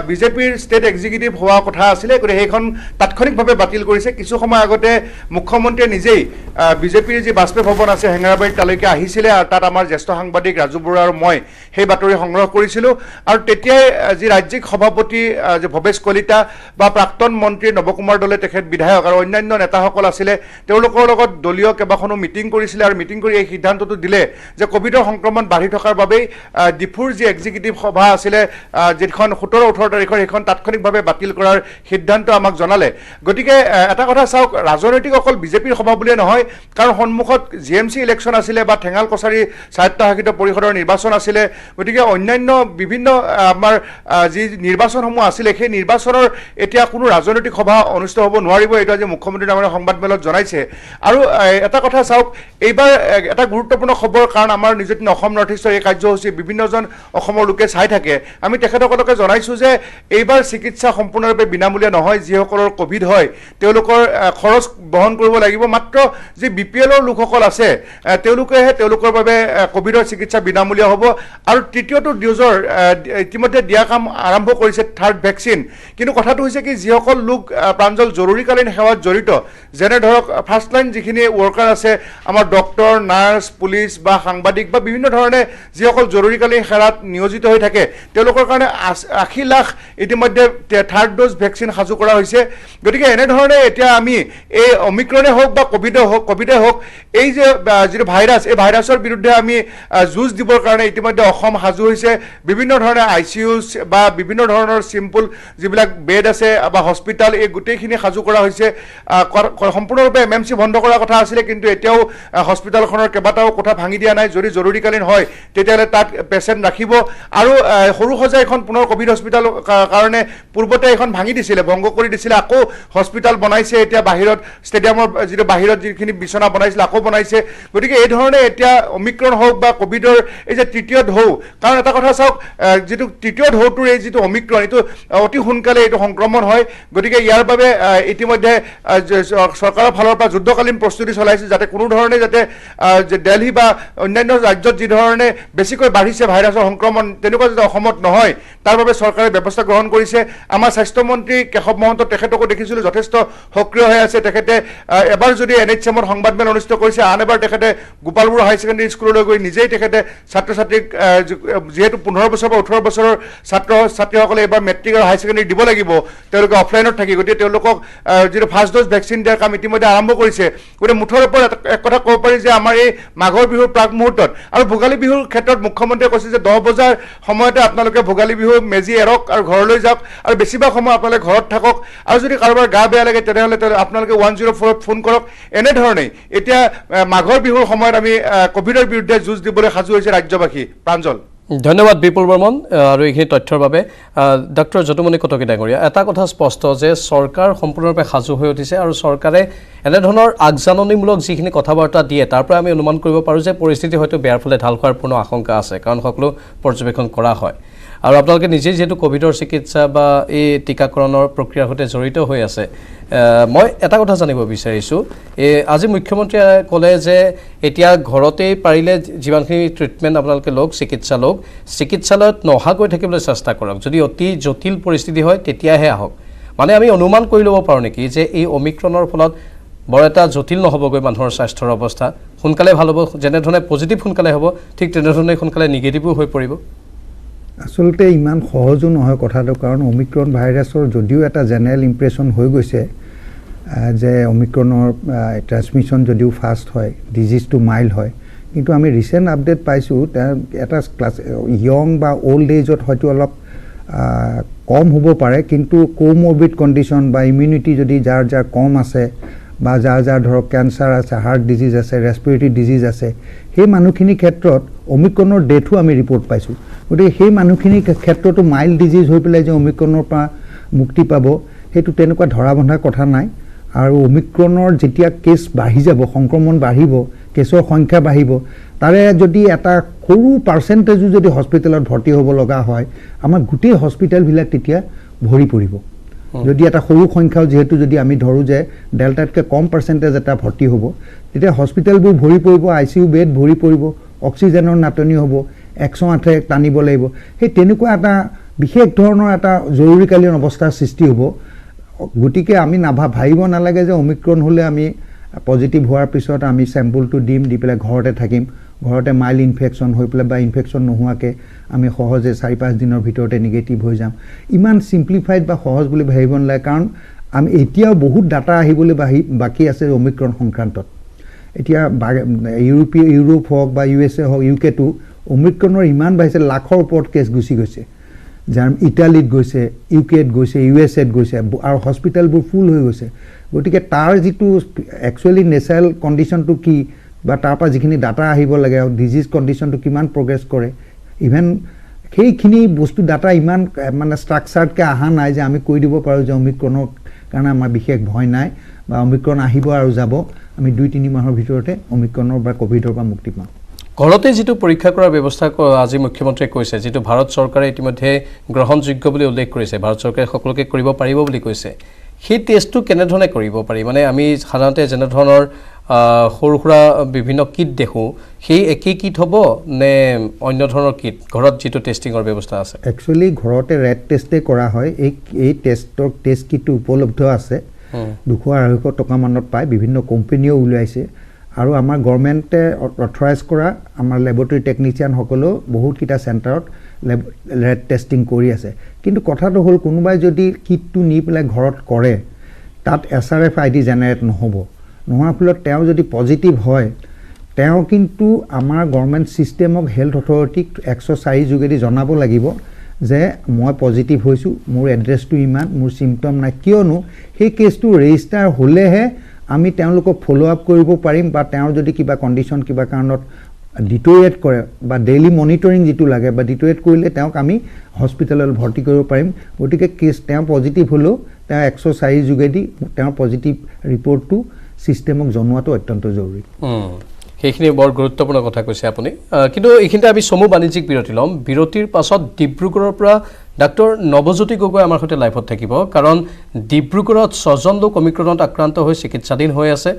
বিজেপিৰ ষ্টেট এক্সিকিউটিভ হোৱা কথা আছিলে, গতিকে সেইখন তাৎক্ষণিকভাৱে বাতিল কৰিছে। কিছু সময় আগতে মুখ্যমন্ত্ৰীয়ে নিজেই বিজেপিৰ যি বাজপেয়ী ভৱন আছে হেঙেৰাবাৰীত তালৈকে আহিছিলে আৰু তাত আমাৰ জ্যেষ্ঠ সাংবাদিক ৰাজু বৰুৱা আৰু মই সেই বাতৰি সংগ্ৰহ কৰিছিলোঁ। আৰু তেতিয়াই যি ৰাজ্যিক সভাপতি যে ভৱেশ কলিতা বা প্ৰাক্তন মন্ত্ৰী নৱকুমাৰ দলে, তেখেত বিধায়ক আৰু অন্যান্য নেতাসকল আছিলে, তেওঁলোকৰ লগত দলীয় কেইবাখনো মিটিং কৰিছিলে আৰু মিটিং কৰি এই সিদ্ধান্তটো দিলে যে ক'ভিডৰ সংক্ৰমণ বাঢ়ি থকাৰ বাবেই ডিফুৰ যি এক্সিকিউটিভ সভা আছিলে, যিখন 17-18 তাৰিখৰ, সেইখন তাৎক্ষণিকভাৱে বাতিল কৰাৰ সিদ্ধান্ত আমাক জনালে। গতিকে এটা কথা চাওক, ৰাজনৈতিক অকল বিজেপিৰ সভা বুলিয়ে নহয়, কাৰণ সন্মুখত GMC ইলেকশ্যন আছিলে বা ঠেঙাল কছাৰী স্বায়ত্তশাসিত পৰিষদৰ নিৰ্বাচন আছিলে। গতিকে অন্যান্য বিভিন্ন আমাৰ যি নিৰ্বাচনসমূহ আছিলে, সেই নিৰ্বাচনৰ এতিয়া কোনো ৰাজনৈতিক সভা অনুষ্ঠিত হ'ব নোৱাৰিব, এইটো আজি মুখ্যমন্ত্ৰী ডাঙৰীয়াই সংবাদমেলত জনাইছে। আৰু এটা কথা চাওক, এইবাৰ এটা গুৰুত্বপূৰ্ণ খবৰ, কাৰণ আমাৰ নিজে অসম নৰ্থ ইষ্টৰ এই কাৰ্যসূচী বিভিন্নজন অসমৰ লোকে চাই থাকে। আমি তেখেতসকলকে জনাইছোঁ যে এইবাৰ চিকিৎসা সম্পূৰ্ণৰূপে বিনামূলীয়া নহয়। যিসকলৰ ক'ভিড হয় তেওঁলোকৰ খৰচ বহন কৰিব লাগিব। মাত্ৰ যি BPL-ৰ লোকসকল আছে তেওঁলোকেহে তেওঁলোকৰ বাবে ক'ভিডৰ চিকিৎসা বিনামূলীয়া হ'ব। আৰু তৃতীয়টো ড'জৰ ইতিমধ্যে দিয়া কাম আৰম্ভ কৰিছে, থাৰ্ড ভেকচিন। কিন্তু কথাটো হৈছে কি, যিসকল লোক প্ৰাঞ্জল জৰুৰীকালীন সেৱাত জড়িত, যেনে ধৰক ফাৰ্ষ্ট লাইন যিখিনি ৱৰ্কাৰ আছে, আমাৰ ডক্টৰ, নাৰ্ছ, পুলিচ বা সাংবাদিক বা বিভিন্ন ধৰণে যিসকল জৰুৰীকালীন সেৱাত নিয়োজিত হৈ থাকে, তেওঁলোকৰ কাৰণে 80 লাখ ইতিমধ্যে থাৰ্ড ড'জ ভেকচিন সাজু কৰা হৈছে। গতিকে এনেধৰণে এতিয়া আমি এই অমিক্ৰণে হওক বা ক'ভিডে হওক, এই যে যিটো ভাইৰাছ, এই ভাইৰাছৰ বিৰুদ্ধে আমি যুঁজ দিবৰ কাৰণে ইতিমধ্যে অসম সাজু হৈছে। বিভিন্ন ধৰণে ICU বা বিভিন্ন ধৰণৰ চিম্পল যিবিলাক বেড আছে বা হস্পিটেল, এই গোটেইখিনি সাজু কৰা হৈছে। সম্পূৰ্ণৰূপে MMC বন্ধ কৰাৰ কথা আছিলে, কিন্তু এতিয়াও হস্পিটেলখনৰ কেইবাটাও কোঠা ভাঙি দিয়া নাই। যদি জৰুৰীকালীন হয় তেতিয়াহ'লে তাত পেচেণ্ট ৰাখিব। আৰু সৰুসজাই এখন পুনৰ ক'ভিড হস্পিটেল কাৰণে পূৰ্বতে এখন ভাঙি দিছিলে, ভংগ কৰি দিছিলে, আকৌ হস্পিটেল বনাইছে। এতিয়া বাহিৰত ষ্টেডিয়ামৰ যিটো বাহিৰত যিখিনি বিচনা বনাইছিলে আকৌ বনাইছে। গতিকে এই ধৰণে এতিয়া অমিক্ৰণ হওক বা ক'ভিডৰ এই যে তৃতীয় ঢৌ, কাৰণ এটা কথা চাওক, যিটো তৃতীয় ঢৌটোৰ এই যিটো অমিক্ৰণ, এইটো অতি সোনকালে এইটো সংক্ৰমণ হয়। গতিকে ইয়াৰ বাবে ইতিমধ্যে চৰকাৰৰ ফালৰ পৰা যুদ্ধকালীন প্ৰস্তুতি চলাইছে, যাতে কোনো ধৰণে যাতে দিল্লী বা অন্যান্য ৰাজ্যত যি ধৰণে বেছিকৈ বাঢ়িছে ভাইৰাছৰ সংক্ৰমণ, তেনেকুৱা যাতে অসমত নহয়, তাৰ বাবে চৰকাৰে ব্যৱস্থা গ্ৰহণ কৰিছে। আমাৰ স্বাস্থ্যমন্ত্ৰী কেশৱ মহন্ত, তেখেতকো দেখিছিলোঁ যথেষ্ট সক্ৰিয় হৈ আছে। তেখেতে এবাৰ যদি NHM-ত সংবাদমেল অনুষ্ঠিত কৰিছে, আন এবাৰ তেখেতে গোপালপুৰ হাই ছেকেণ্ডেৰী স্কুললৈ গৈ নিজেই তেখেতে ছাত্ৰ ছাত্ৰীক, যিহেতু 15 বছৰ বা 18 বছৰৰ ছাত্ৰ ছাত্ৰীসকলে এইবাৰ মেট্ৰিক আৰু হাই ছেকেণ্ডেৰী দিব লাগিব, তেওঁলোকে অফলাইনত থাকি, গতিকে তেওঁলোকক যিটো ফাৰ্ষ্ট ড'জ ভেকচিন দিয়াৰ কাম ইতিমধ্যে আৰম্ভ কৰিছে। গতিকে মুঠৰ ওপৰত এক কথা ক'ব পাৰি যে আমাৰ এই মাঘৰ বিহুৰ প্ৰাক মুহূৰ্তত আৰু ভোগালী বিহুৰ ক্ষেত্ৰত মুখ্যমন্ত্ৰীয়ে কৈছে যে 10 বজাৰ সময়তে আপোনালোকে ভোগালী বিহু মেজি এৰক আৰু ঘৰলৈ যাওক, আৰু বেছিভাগ সময় আপোনালোকে ঘৰত থাকক, আৰু যদি কাৰোবাৰ গা বেয়া লাগে তেনেহ'লে আপোনালোকে 104-ত ফোন কৰক। এনেধৰণেই এতিয়া মাঘৰ বিহুৰ সময়ত আমি ক'ভিডৰ বিৰুদ্ধে যুঁজ দিবলৈ সাজু হৈছে ৰাজ্যবাসী। প্ৰাঞ্জল, ধন্যবাদ বিপুল বৰ্মন আৰু এইখিনি তথ্যৰ বাবে। ডক্টৰ যদুমণি কটকী ডাঙৰীয়া, এটা কথা স্পষ্ট যে চৰকাৰ সম্পূৰ্ণৰূপে সাজু হৈ উঠিছে আৰু চৰকাৰে এনেধৰণৰ আগজাননীমূলক যিখিনি কথা বাৰ্তা দিয়ে তাৰ পৰা আমি অনুমান কৰিব পাৰোঁ যে পৰিস্থিতি হয়তো বেয়াৰ ফালে ঢাল খোৱাৰ পূৰ্ণ আশংকা আছে, কাৰণ সকলো পৰ্যবেক্ষণ কৰা হয়। আৰু আপোনালোকে নিজেই যিহেতু ক'ভিডৰ চিকিৎসা বা এই টীকাকৰণৰ প্ৰক্ৰিয়াৰ সৈতে জড়িত হৈ আছে, মই এটা কথা জানিব বিচাৰিছোঁ, আজি মুখ্যমন্ত্ৰীয়ে ক'লে যে এতিয়া ঘৰতেই পাৰিলে যিমানখিনি ট্ৰিটমেণ্ট আপোনালোকে লওক, চিকিৎসা লওক, চিকিৎসালয়ত নহাকৈ থাকিবলৈ চেষ্টা কৰক, যদি অতি জটিল পৰিস্থিতি হয় তেতিয়াহে আহক। মানে আমি অনুমান কৰি ল'ব পাৰোঁ নেকি যে এই অমিক্ৰণৰ ফলত বৰ এটা জটিল নহ'বগৈ মানুহৰ স্বাস্থ্যৰ অৱস্থা সোনকালে ভাল হ'ব যেনেধৰণে পজিটিভ সোনকালে হ'ব ঠিক তেনেধৰণে সোনকালে নিগেটিভো হৈ পৰিব আচলতে ইমান সহজো নহয় কথাটো কাৰণ অমিক্ৰন ভাইৰাছৰ যদিও এটা জেনেৰেল ইম্প্ৰেশ্যন হৈ গৈছে যে অমিক্ৰনৰ ট্ৰান্সমিশ্যন যদিও ফাষ্ট হয় ডিজিজটো মাইল্ড হয় কিন্তু আমি ৰিচেণ্ট আপডেট পাইছোঁ এটা ক্লাছ য়ং বা অল্ড এজত হয়তো অলপ কম হ'ব পাৰে কিন্তু কোমৰ্বিড কণ্ডিশ্যন বা ইমিউনিটি যদি যাৰ যাৰ কম আছে বা যাৰ যাৰ ধৰক কেঞ্চাৰ আছে হাৰ্ট ডিজিজ আছে ৰেছপিৰেটৰী ডিজিজ আছে সেই মানুহখিনিৰ ক্ষেত্ৰত অমিক্ৰনৰ ডেথো আমি ৰিপৰ্ট পাইছোঁ গতিকে সেই মানুহখিনিৰ ক্ষেত্ৰতো মাইল্ড ডিজিজ হৈ পেলাই যে অমিক্ৰনৰ পৰা মুক্তি পাব সেইটো তেনেকুৱা ধৰা বন্ধা কথা নাই আৰু অমিক্ৰনৰ যেতিয়া কেছ বাঢ়ি যাব সংক্ৰমণ বাঢ়িব কেছৰ সংখ্যা বাঢ়িব তাৰে যদি এটা সৰু পাৰ্চেণ্টেজো যদি হস্পিটেলত ভৰ্তি হ'ব লগা হয় আমাৰ গোটেই হস্পিটেলবিলাক তেতিয়া ভৰি পৰিব যদি এটা সৰু সংখ্যাও যিহেতু যদি আমি ধৰোঁ যে ডেল্টাতকৈ কম পাৰ্চেণ্টেজ এটা ভৰ্তি হ'ব তেতিয়া হস্পিটেলবোৰ ভৰি পৰিব ICU বেড ভৰি পৰিব অক্সিজেনৰ নাটনি হ'ব 108 টানিব লাগিব সেই তেনেকুৱা এটা বিশেষ ধৰণৰ এটা জৰুৰীকালীন অৱস্থাৰ সৃষ্টি হ'ব গতিকে আমি ভাবিব নালাগে যে অমিক্ৰন হ'লে আমি পজিটিভ হোৱাৰ পিছত আমি চেম্পলটো দিম দি পেলাই ঘৰতে থাকিম ঘৰতে মাইল্ড ইনফেকশ্যন হৈ পেলাই বা ইনফেকশ্যন নোহোৱাকৈ আমি সহজে 4-5 দিনৰ ভিতৰতে নিগেটিভ হৈ যাম ইমান চিম্প্লিফাইড বা সহজ বুলি ভাবিব নালাগে কাৰণ আমি এতিয়াও বহুত ডাটা আহিবলৈ বাকী আছে অমিক্ৰন সংক্ৰান্তত এতিয়া ইউৰোপ হওক বা USA হওক UKটো অমিক্ৰনৰ ইমান বাঢ়িছে লাখৰ ওপৰত কেছ গুচি গৈছে যাৰ ইটালীত গৈছে UKত গৈছে USAত গৈছে আৰু হস্পিটেলবোৰ ফুল হৈ গৈছে গতিকে তাৰ যিটো একচুৱেলি নেচাৰেল কণ্ডিশ্যনটো কি বা তাৰ পৰা যিখিনি ডাটা আহিব লাগে ডিজিজ কণ্ডিশ্যনটো কিমান প্ৰগ্ৰেছ কৰে ইভেন সেইখিনি বস্তু ডাটা ইমান মানে ষ্ট্ৰাকচাৰ্ডকৈ অহা নাই যে আমি কৈ দিব পাৰোঁ যে অমিক্ৰণৰ কাৰণে আমাৰ বিশেষ ভয় নাই বা অমিক্ৰন আহিব আৰু যাব আমি 2-3 মাহৰ ভিতৰতে অমিক্ৰণৰ বা ক'ভিডৰ পৰা মুক্তি পাম ঘৰতে যিটো পৰীক্ষা কৰাৰ ব্যৱস্থা আজি মুখ্যমন্ত্ৰীয়ে কৈছে যিটো ভাৰত চৰকাৰে ইতিমধ্যে গ্ৰহণযোগ্য বুলি উল্লেখ কৰিছে ভাৰত চৰকাৰে সকলোকে কৰিব পাৰিব বুলি কৈছে সেই টেষ্টটো কেনেধৰণে কৰিব পাৰি মানে আমি সাধাৰণতে যেনেধৰণৰ সৰু সুৰা বিভিন্ন কিট দেখোঁ সেই একেই কিট হ'ব নে অন্য ধৰণৰ কিট ঘৰত যিটো টেষ্টিঙৰ ব্যৱস্থা আছে একচুৱেলি ঘৰতে ৰেট টেষ্টে কৰা হয় এই টেষ্ট কিটটো উপলব্ধ আছে 200-250 টকা মানত পায় বিভিন্ন কোম্পানীও উলিয়াইছে আৰু আমাৰ গভৰ্ণমেণ্টে অথৰাইজ কৰা আমাৰ লেবৰেটৰী টেকনিচিয়ানসকলেও বহুতকেইটা চেণ্টাৰত ৰেট টেষ্টিং কৰি আছে কিন্তু কথাটো হ'ল কোনোবাই যদি কিটটো নি পেলাই ঘৰত কৰে তাত SRF ID জেনেৰেট নহ'ব নোহোৱাৰ ফলত তেওঁ যদি পজিটিভ হয় তেওঁ কিন্তু আমাৰ গভৰ্ণমেণ্ট ছিষ্টেমক হেল্থ অথৰিটিক 104 যোগেদি জনাব লাগিব যে মই পজিটিভ হৈছোঁ মোৰ এড্ৰেছটো ইমান মোৰ চিম্পটম নাই কিয়নো সেই কেছটো ৰেজিষ্টাৰ হ'লেহে আমি তেওঁলোকক ফ'ল' আপ কৰিব পাৰিম বা তেওঁৰ যদি কিবা কণ্ডিশ্যন কিবা কাৰণত ডিটৰিয়েট কৰে বা ডেইলি মনিটৰিং যিটো লাগে বা ডিটৰিয়েট কৰিলে তেওঁক আমি হস্পিটেলত ভৰ্তি কৰিব পাৰিম গতিকে কেছ তেওঁ পজিটিভ হ'লেও তেওঁ 104 যোগেদি তেওঁৰ পজিটিভ ৰিপৰ্টটো ছিষ্টেমক জনোৱাটো অত্যন্ত জৰুৰী সেইখিনি বৰ গুৰুত্বপূৰ্ণ কথা কৈছে আপুনি কিন্তু এইখিনিতে আমি চমু বাণিজ্যিক বিৰতি ল'ম বিৰতিৰ পাছত ডিব্ৰুগড়ৰ পৰা ডাক্তৰ নৱজ্যোতি গগৈ আমাৰ সৈতে লাইভত থাকিব কাৰণ ডিব্ৰুগড়ত 6জন লোক অমিক্ৰণত আক্ৰান্ত হৈ চিকিৎসাধীন হৈ আছে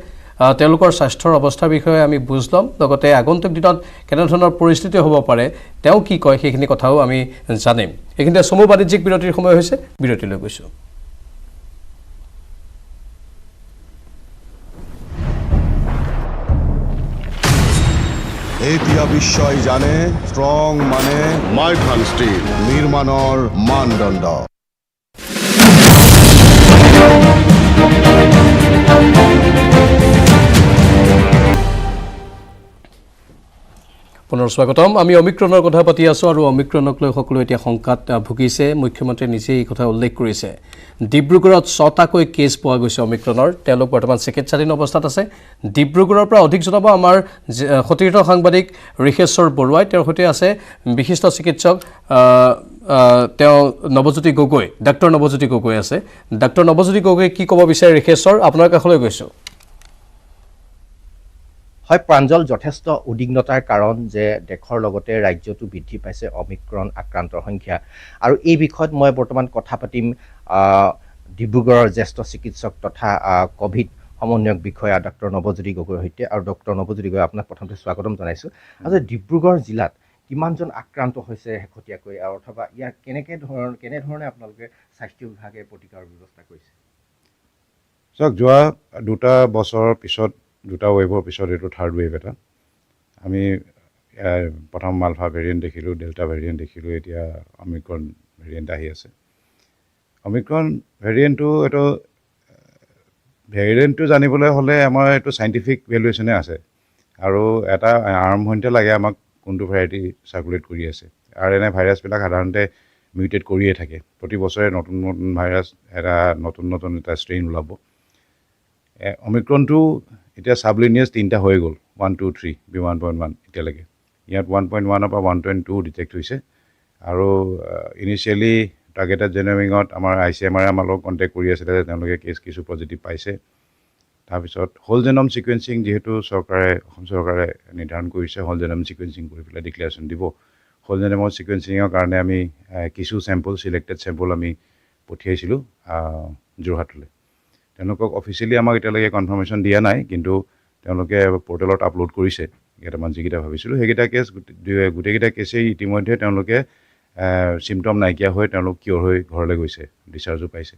তেওঁলোকৰ স্বাস্থ্যৰ অৱস্থাৰ বিষয়ে আমি বুজ ল'ম লগতে আগন্তুক দিনত কেনেধৰণৰ পৰিস্থিতি হ'ব পাৰে তেওঁ কি কয় সেইখিনি কথাও আমি জানিম এইখিনিতে চমু বাণিজ্যিক বিৰতিৰ সময় হৈছে বিৰতিলৈ গৈছোঁ এতিয়া বিশ্বই জানে ষ্ট্ৰং মানে মাইথান ষ্টীল নিৰ্মাণৰ মানদণ্ড পুনৰ স্বাগতম আমি অমিক্ৰণৰ কথা পাতি আছোঁ আৰু অমিক্ৰণক লৈ সকলো এতিয়া শংকাত ভুগিছে মুখ্যমন্ত্ৰীয়ে নিজেই এই কথা উল্লেখ কৰিছে ডিব্ৰুগড়ত 6টাকৈ কেছ পোৱা গৈছে অমিক্ৰণৰ তেওঁলোক বৰ্তমান চিকিৎসাধীন অৱস্থাত আছে ডিব্ৰুগড়ৰ পৰা অধিক জনাব আমাৰ সতীৰ্থ সাংবাদিক ঋষেশ্বৰ বৰুৱাই তেওঁৰ সৈতে আছে বিশিষ্ট চিকিৎসক তেওঁ নৱজ্যোতি গগৈ ডাক্তৰ নৱজ্যোতি গগৈ আছে ডাক্তৰ নৱজ্যোতি গগৈ কি ক'ব বিচাৰে ঋষেশ্বৰ আপোনাৰ কাষলৈ গৈছোঁ হয় প্ৰাঞ্জল যথেষ্ট উদ্বিগ্নতাৰ কাৰণ যে দেশৰ লগতে ৰাজ্যতো বৃদ্ধি পাইছে অমিক্ৰণ আক্ৰান্তৰ সংখ্যা আৰু এই বিষয়ত মই বৰ্তমান কথা পাতিম ডিব্ৰুগড়ৰ জ্যেষ্ঠ চিকিৎসক তথা কোভিড সমন্বয়ক বিষয়া ডক্টৰ নৱজ্যোতি গগৈৰ সৈতে আৰু ডক্টৰ নৱজ্যোতি গগৈ আপোনাক প্ৰথমতে স্বাগতম জনাইছোঁ আৰু ডিব্ৰুগড় জিলাত কিমানজন আক্ৰান্ত হৈছে শেহতীয়াকৈ অথবা ইয়াৰ কেনেধৰণে আপোনালোকে স্বাস্থ্য বিভাগে প্ৰতিকাৰৰ ব্যৱস্থা কৰিছে চাওক যোৱা 2টা বছৰৰ পিছত 2টা ৱেভৰ পিছত এইটো থাৰ্ড ৱেভ এটা আমি প্ৰথম আলফা ভেৰিয়েণ্ট দেখিলোঁ, ডেল্টা ভেৰিয়েণ্ট দেখিলোঁ, এতিয়া অমিক্ৰন ভেৰিয়েণ্ট আহি আছে। অমিক্ৰন ভেৰিয়েণ্টটো এইটো ভেৰিয়েণ্টটো জানিবলৈ হ'লে আমাৰ এইটো চাইণ্টিফিক ভেলুৱেশ্যনে আছে আৰু এটা আৰম্ভণিতে লাগে আমাক কোনটো ভেৰাইটি চাৰ্কুলেট কৰি আছে। RNA ভাইৰাছবিলাক সাধাৰণতে মিউটেট কৰিয়ে থাকে, প্ৰতি বছৰে নতুন নতুন ভাইৰাছ নতুন এটা ষ্ট্ৰেইন ওলাব। অমিক্ৰনটো এতিয়া চাবলিনিয়াছ 3টা হৈ গ'ল, 1, 2, 3 B1.1 এতিয়ালৈকে। ইয়াত 1.1ৰ পৰা 1.2 ডিটেক্ট হৈছে আৰু ইনিচিয়েলি টাৰ্গেটেড জেনমিঙত আমাৰ ICMR আমাৰ লগত কণ্টেক্ট কৰি আছিলে, তেওঁলোকে কিছু পজিটিভ পাইছে। তাৰপিছত হোল জেনম ছিকুৱেঞ্চিং যিহেতু অসম চৰকাৰে নিৰ্ধাৰণ কৰিছে, হোল জেনম ছিকুৱেঞ্চিং কৰি পেলাই ডিক্লেৰেশ্যন দিব। হোল জেনমৰ ছিকুৱেঞ্চিঙৰ কাৰণে আমি কিছু চিলেক্টেড চেম্পল আমি পঠিয়াইছিলোঁ যোৰহাটলৈ। তেওঁলোকক অফিচিয়েলি আমাক এতিয়ালৈকে কনফাৰ্মেশ্যন দিয়া নাই, কিন্তু তেওঁলোকে পৰ্টেলত আপলোড কৰিছে কেইটামান যিকেইটা ভাবিছিলোঁ। সেইকেইটা কেছ গোটেইকেইটা কেছেই ইতিমধ্যে তেওঁলোকে চিমটম নাইকিয়া হৈ তেওঁলোক কিয়ৰ হৈ ঘৰলৈ গৈছে, ডিচাৰ্জো পাইছে।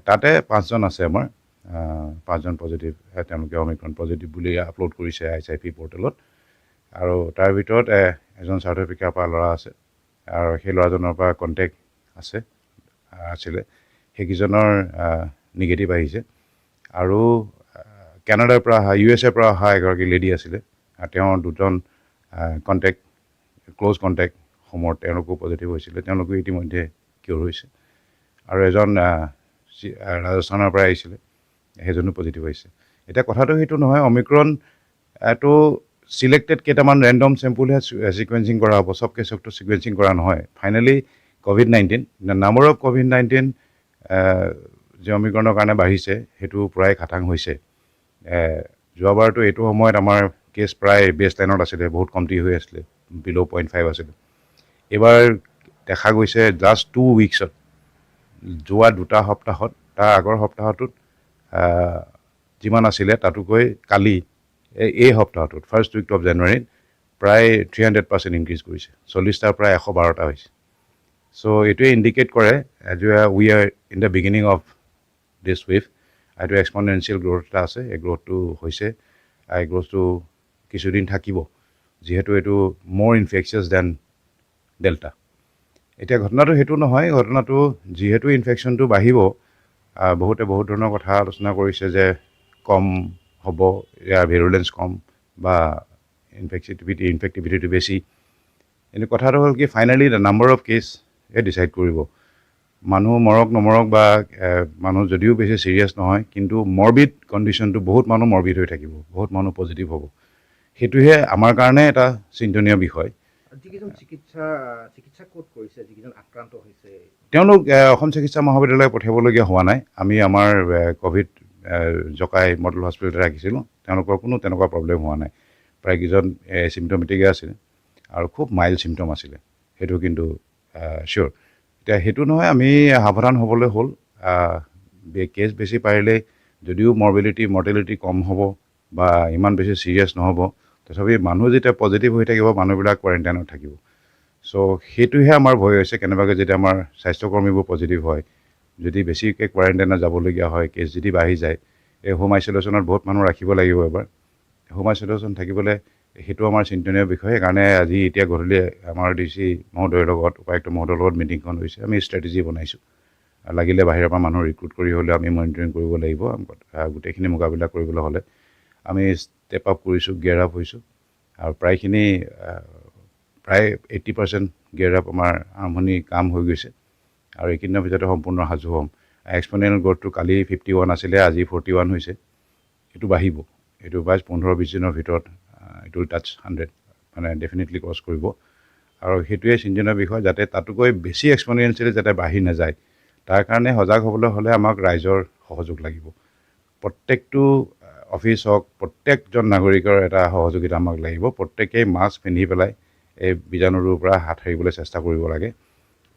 তাতে 5জন আছে আমাৰ, 5জন পজিটিভ, তেওঁলোকে অমিক্ৰন পজিটিভ বুলি আপলোড কৰিছে ICIP পৰ্টেলত। আৰু তাৰ ভিতৰত এজন চাউথ আফ্ৰিকাৰ পৰা ল'ৰা আছে আৰু সেই ল'ৰাজনৰ পৰা কণ্টেক্ট আছিলে, সেইকেইজনৰ নিগেটিভ আহিছে। আৰু কানাডাৰ পৰা অহা USA পৰা অহা এগৰাকী লেডি আছিলে, তেওঁৰ 2জন ক্ল'জ কণ্টেক্ট সময়ত তেওঁলোকো পজিটিভ হৈছিলে, তেওঁলোকো ইতিমধ্যে কিয়ৰ হৈছে। আৰু এজন ৰাজস্থানৰ পৰা আহিছিলে, সেইজনো পজিটিভ হৈছে। এতিয়া কথাটো সেইটো নহয়, অমিক্ৰন এইটো চিলেক্টেড কেইটামান ৰেণ্ডম চেম্পুলহে ছিকুৱেঞ্চিং কৰা হ'ব, চব কেছকটো ছিকুৱেঞ্চিং কৰা নহয়। Finally COVID-19 number of COVID-19 যে অমিক্ৰণৰ কাৰণে বাঢ়িছে সেইটো প্ৰায় খাটাং হৈছে। যোৱাবাৰতো এইটো সময়ত আমাৰ কেছ প্ৰায় বেছ লাইনত আছিলে, বহুত কমটি হৈ আছিলে, বিল' 0.5 আছিলে। এইবাৰ দেখা গৈছে জাষ্ট 2 উইকছত, যোৱা 2টা সপ্তাহত, তাৰ আগৰ সপ্তাহটোত যিমান আছিলে তাতোকৈ কালি এই সপ্তাহটোত ফাৰ্ষ্ট উইক অফ জানুৱাৰীত প্ৰায় 300% ইনক্ৰিজ কৰিছে, 40টাৰ পৰা 112টা হৈছে। চ' এইটোৱে ইণ্ডিকেট কৰে we are in the beginning of this wave. এইটো এক্সপনেনচিয়েল গ্ৰ'থ এটা আছে, এই গ্ৰ'থটো হৈছে, এই গ্ৰ'থটো কিছুদিন থাকিব, যিহেতু এইটো মোৰ ইনফেকচিয়াছ দেন ডেল্টা। এতিয়া ঘটনাটো সেইটো নহয়, ঘটনাটো যিহেতু ইনফেকশ্যনটো বাঢ়িব, বহুতে বহুত ধৰণৰ কথা আলোচনা কৰিছে যে কম হ'ব, ইয়াৰ ভিৰুলেঞ্চ কম বা ইনফেক্টিভিটিটো বেছি। কিন্তু কথাটো হ'ল কি, finally the number of case decide কৰিব। মানুহ মৰক নমৰক বা মানুহ যদিও বেছি ছিৰিয়াছ নহয়, কিন্তু মৰবিড কণ্ডিশ্যনটো বহুত মানুহ মৰবিড হৈ থাকিব, বহুত মানুহ পজিটিভ হ'ব। সেইটোহে আমাৰ কাৰণে এটা চিন্তনীয় বিষয়। যিকেইজন চিকিৎসা ক'ত কৰিছে, যিকেইজন আক্ৰান্ত হৈছে, তেওঁলোক অসম চিকিৎসা মহাবিদ্যালয় পঠিয়াবলগীয়া হোৱা নাই। আমি আমাৰ ক'ভিড জকাই মডেল হস্পিটেলতে ৰাখিছিলোঁ, তেওঁলোকৰ কোনো তেনেকুৱা প্ৰব্লেম হোৱা নাই। প্ৰায়কেইজন চিমটমেটিকে আছিলে আৰু খুব মাইল্ড চিমটম আছিলে, সেইটো কিন্তু চিয়'ৰ। এতিয়া সেইটো নহয়, আমি সাৱধান হ'বলৈ হ'ল। কেছ বেছি পাৰিলে যদিও মৰ্টেলিটি কম হ'ব বা ইমান বেছি ছিৰিয়াছ নহ'ব, তথাপি মানুহ যেতিয়া পজিটিভ হৈ থাকিব, মানুহবিলাক কোৱাৰেণ্টাইনত থাকিব। চ' সেইটোহে আমাৰ ভয় হৈছে, কেনেবাকৈ যেতিয়া আমাৰ স্বাস্থ্যকৰ্মীবোৰ পজিটিভ হয়, যদি বেছিকৈ কোৱাৰেণ্টাইনত যাবলগীয়া হয়, কেছ যদি বাঢ়ি যায়, এই হোম আইচলেশ্যনত বহুত মানুহ ৰাখিব লাগিব এবাৰ। হোম আইচলেশ্যন থাকিবলৈ সেইটো আমাৰ চিন্তনীয় বিষয়। সেইকাৰণে আজি এতিয়া গধূলি আমাৰ DC মহোদয়ৰ লগত, উপায়ুক্ত মহোদয়ৰ লগত মিটিংখন হৈছে, আমি ষ্ট্ৰেটেজি বনাইছোঁ। লাগিলে বাহিৰৰ পৰা মানুহ ৰিক্ৰুট কৰি হ'লেও আমি মনিটৰিং কৰিব লাগিব। গোটেইখিনি মোকাবিলা কৰিবলৈ হ'লে আমি ষ্টেপ আপ কৰিছোঁ, গিয়াৰ আপ হৈছোঁ, আৰু প্ৰায় 80% গিয়াৰ আপ আমাৰ আৰম্ভণি কাম হৈ গৈছে, আৰু এইকেইদিনৰ ভিতৰতে সম্পূৰ্ণ সাজু হ'ম। এক্সপনেণ্ট গ্ৰ'থটো কালি 51 আছিলে, আজি 41 হৈছে। এইটো বাঢ়িব, এইটো 15-20 দিনৰ ভিতৰত এইটো টাচ 100, মানে ডেফিনেটলি ক্ৰছ কৰিব। আৰু সেইটোৱে চিন্তনীয় বিষয়, যাতে তাতোকৈ বেছি এক্সপনেনচিয়েলি যাতে বাঢ়ি নাযায়, তাৰ কাৰণে সজাগ হ'বলৈ হ'লে আমাক ৰাইজৰ সহযোগ লাগিব। প্ৰত্যেকটো অফিচ হওক, প্ৰত্যেকজন নাগৰিকৰ এটা সহযোগিতা আমাক লাগিব। প্ৰত্যেকেই মাস্ক পিন্ধি পেলাই এই বীজাণুটোৰ পৰা হাত সাৰিবলৈ চেষ্টা কৰিব লাগে।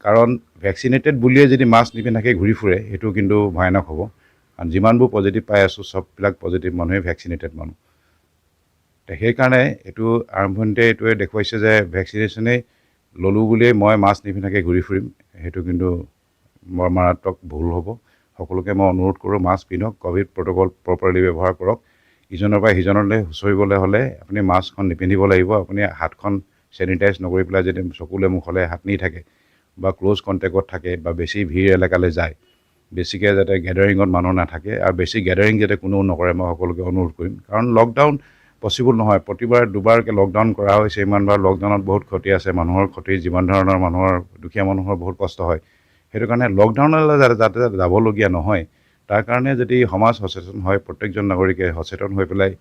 কাৰণ ভেকচিনেটেড বুলিয়ে যদি মাস্ক নিপিন্ধাকৈ ঘূৰি ফুৰে, সেইটো কিন্তু ভয়ানক হ'ব। কাৰণ যিমানবোৰ পজিটিভ পাই আছোঁ, চববিলাক পজিটিভ মানুহে ভেকচিনেটেড মানুহ। সেইকাৰণে এইটো আৰম্ভণিতে এইটোৱে দেখুৱাইছে যে ভেকচিনেশ্যনেই ল'লোঁ বুলিয়েই মই মাস্ক নিপিন্ধাকৈ ঘূৰি ফুৰিম, সেইটো কিন্তু বৰ মাৰাত্মক ভুল হ'ব। সকলোকে মই অনুৰোধ কৰোঁ মাস্ক পিন্ধক, ক'ভিড প্ৰট'কল প্ৰপাৰলি ব্যৱহাৰ কৰক। ইজনৰ পৰা সিজনলৈ হুঁচৰিবলৈ হ'লে আপুনি মাস্কখন নিপিন্ধিব লাগিব। আপুনি হাতখন চেনিটাইজ নকৰি পেলাই যদি চকুলে মুখলৈ হাত নি থাকে বা ক্ল'জ কণ্টেক্টত থাকে বা বেছি ভিৰ এলেকালৈ যায়, বেছিকৈ যাতে গেডাৰিঙত মানুহ নাথাকে আৰু বেছি গেডাৰিং যাতে কোনেও নকৰে মই সকলোকে অনুৰোধ কৰিম। কাৰণ লকডাউন পচিবল নহয়, প্ৰতিবাৰ দুবাৰকৈ লকডাউন কৰা হৈছে। ইমানবাৰ লকডাউনত বহুত ক্ষতি আছে, মানুহৰ ক্ষতি, যিমান ধৰণৰ মানুহৰ দুখীয়া মানুহৰ বহুত কষ্ট হয়। সেইটো কাৰণে লকডাউনলৈ যাতে যাবলগীয়া নহয়, তাৰ কাৰণে যদি সমাজ সচেতন হয়, প্ৰত্যেকজন নাগৰিকে সচেতন হৈ পেলাই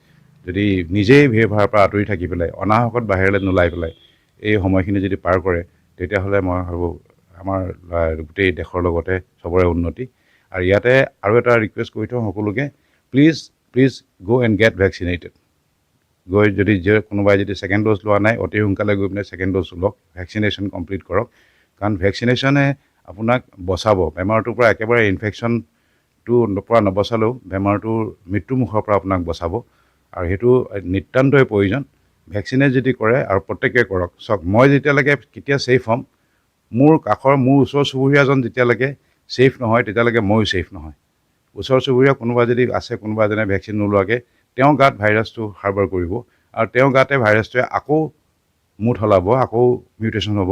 যদি নিজেই ভিৰ ভাৰৰ পৰা আঁতৰি থাকি পেলাই অনাহকত বাহিৰলৈ নোলাই পেলাই এই সময়খিনি যদি পাৰ কৰে, তেতিয়াহ'লে মই ভাবোঁ আমাৰ গোটেই দেশৰ লগতে চবৰে উন্নতি। আৰু ইয়াতে আৰু এটা ৰিকুৱেষ্ট কৰি থওঁ সকলোকে, প্লিজ গ' এণ্ড গেট ভেকচিনেটেড। গৈ যদি কোনোবাই যদি ছেকেণ্ড ড'জ লোৱা নাই, অতি সোনকালে গৈ পিনে ছেকেণ্ড ড'জ লওক, ভেকচিনেশ্যন কমপ্লিট কৰক। কাৰণ ভেকচিনেশ্যনে আপোনাক বচাব বেমাৰটোৰ পৰা। একেবাৰে ইনফেকশ্যনটো পৰা নবচালেও বেমাৰটোৰ মৃত্যুমুখৰ পৰা আপোনাক বচাব, আৰু সেইটো নিতান্তই প্ৰয়োজন। ভেকচিনেট যদি কৰে আৰু প্ৰত্যেকে কৰক। চাওক, মই যেতিয়ালৈকে কেতিয়া ছেফ হ'ম, মোৰ ওচৰ চুবুৰীয়াজন যেতিয়ালৈকে ছেফ নহয়, তেতিয়ালৈকে ময়ো ছেফ নহয়। ওচৰ চুবুৰীয়া কোনোবা যদি আছে, কোনোবা এজনে ভেকচিন নোলোৱাকৈ, তেওঁ গাত ভাইৰাছটো হাৰ্বাৰ কৰিব আৰু তেওঁ গাতে ভাইৰাছটোৱে আকৌ মুঠ সলাব, আকৌ মিউটেশ্যন হ'ব,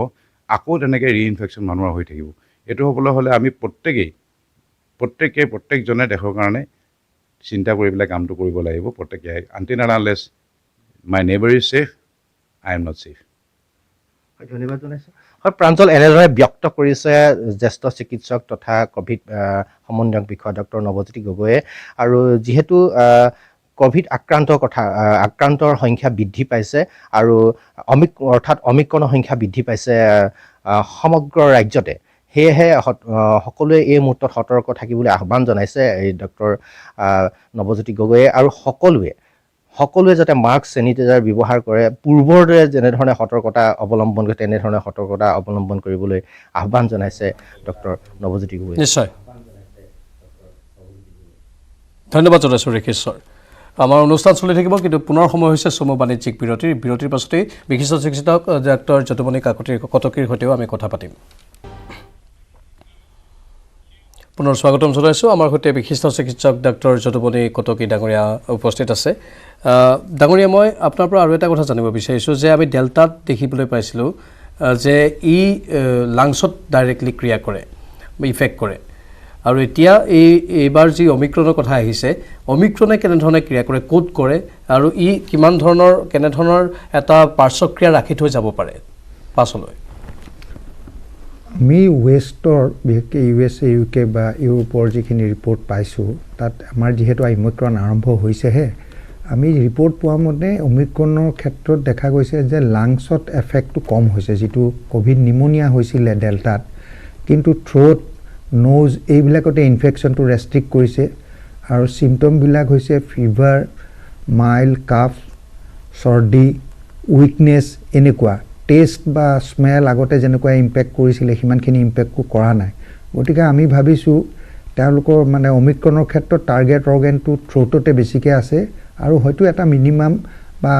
আকৌ তেনেকৈ ৰিইনফেকশ্যন মানুহৰ হৈ থাকিব। এইটো হ'বলৈ হ'লে আমি প্ৰত্যেকজনে দেশৰ কাৰণে চিন্তা কৰি পেলাই কামটো কৰিব লাগিব। প্ৰত্যেকে until and unless my neighbour is safe, I am not safe. ধন্যবাদ জনাইছোঁ। হয়, প্ৰাঞ্জল এনেদৰে ব্যক্ত কৰিছে জ্যেষ্ঠ চিকিৎসক তথা ক'ভিড সমন্বয়ক বিষয়া ডক্টৰ নৱজ্যোতি গগৈয়ে। আৰু যিহেতু ক'ভিড আক্ৰান্তৰ সংখ্যা বৃদ্ধি পাইছে আৰু অৰ্থাৎ অমিক্ৰণৰ সংখ্যা বৃদ্ধি পাইছে সমগ্ৰ ৰাজ্যতে, সেয়েহে সকলোৱে এই মুহূৰ্তত সতৰ্ক থাকিবলৈ আহ্বান জনাইছে এই ডক্টৰ নৱজ্যোতি গগৈয়ে। আৰু সকলোৱে যাতে মাস্ক চেনিটাইজাৰ ব্যৱহাৰ কৰে, পূৰ্বৰ দৰে যেনেধৰণে সতৰ্কতা অৱলম্বন কৰে তেনেধৰণে সতৰ্কতা অৱলম্বন কৰিবলৈ আহ্বান জনাইছে ডক্টৰ নৱজ্যোতি গগৈয়ে। নিশ্চয় ধন্যবাদ জনাইছোঁ ঋষেশ্বৰ। আমাৰ অনুষ্ঠান চলি থাকিব, কিন্তু পুনৰ সময় হৈছে চমু বাণিজ্যিক বিৰতিৰ পাছতেই বিশিষ্ট চিকিৎসক ডাক্তৰ যদুমণি কটকীৰ সৈতেও আমি কথা পাতিম। পুনৰ স্বাগতম জনাইছোঁ। আমাৰ সৈতে বিশিষ্ট চিকিৎসক ডাক্তৰ যদুমণি কটকী ডাঙৰীয়া উপস্থিত আছে। ডাঙৰীয়া, মই আপোনাৰ পৰা আৰু এটা কথা জানিব বিচাৰিছোঁ যে আমি ডেল্টাত দেখিবলৈ পাইছিলোঁ যে ই লাংছত ডাইৰেক্টলি ক্ৰিয়া কৰে, ইফেক্ট কৰে, আৰু এতিয়া এইবাৰ যি অমিক্ৰণৰ কথা আহিছে, অমিক্ৰণে কেনেধৰণে ক্ৰিয়া কৰে, ক'ত কৰে, আৰু ই কেনেধৰণৰ এটা পাৰ্শ্বক্ৰিয়া ৰাখি থৈ যাব পাৰে পাছলৈ? আমি ৱেষ্টৰ বিশেষকৈ USA, UK বা ইউৰোপৰ যিখিনি ৰিপৰ্ট পাইছোঁ, তাত আমাৰ যিহেতু অমিক্ৰণ আৰম্ভ হৈছেহে, আমি ৰিপৰ্ট পোৱা মতে অমিক্ৰণৰ ক্ষেত্ৰত দেখা গৈছে যে লাংছত এফেক্টটো কম হৈছে। যিটো ক'ভিড নিমনিয়া হৈছিলে ডেল্টাত, কিন্তু থ্ৰ'ট, নোজ এইবিলাকতে ইনফেকশ্যনটো ৰেষ্ট্ৰিক্ট কৰিছে। আৰু চিমটমবিলাক হৈছে ফিভাৰ, মাইল্ড কাফ, চৰ্দি, উইকনেছ, এনেকুৱা। টেষ্ট বা স্মেল আগতে যেনেকুৱা ইম্পেক্ট কৰিছিলে সিমানখিনি ইম্পেক্টটো কৰা নাই। গতিকে আমি ভাবিছোঁ তেওঁলোকৰ অমিক্ৰণৰ ক্ষেত্ৰত টাৰ্গেট অৰ্গেনটো থ্ৰ'টতে বেছিকৈ আছে, আৰু হয়তো এটা মিনিমাম বা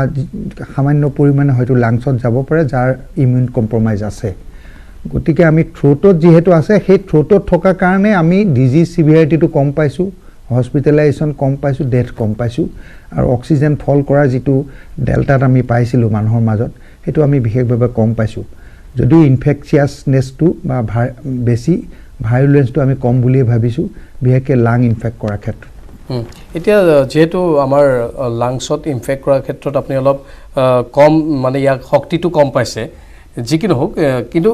সামান্য পৰিমাণে হয়তো লাংছত যাব পাৰে, যাৰ ইমিউন কম্প্ৰমাইজ আছে। গতিকে আমি থ্ৰ'টত যিহেতু আছে, সেই থ্ৰ'টত থকাৰ কাৰণে আমি ডিজিজ চিভিয়াৰিটিটো কম পাইছোঁ, হস্পিটেলাইজেশ্যন কম পাইছোঁ, ডেথ কম পাইছোঁ, আৰু অক্সিজেন ফল কৰা যিটো ডেল্টাত আমি পাইছিলোঁ মানুহৰ মাজত, সেইটো আমি বিশেষভাৱে কম পাইছোঁ। যদিও ইনফেকচিয়াছনেছটো বা বেছি ভায়োলেঞ্চটো আমি কম বুলিয়ে ভাবিছোঁ, বিশেষকৈ লাং ইনফেক্ট কৰাৰ ক্ষেত্ৰত। এতিয়া যিহেতু আমাৰ লাংছত ইনফেক্ট কৰাৰ ক্ষেত্ৰত আপুনি অলপ কম ইয়াক শক্তিটো কম পাইছে, যি কি নহওক, কিন্তু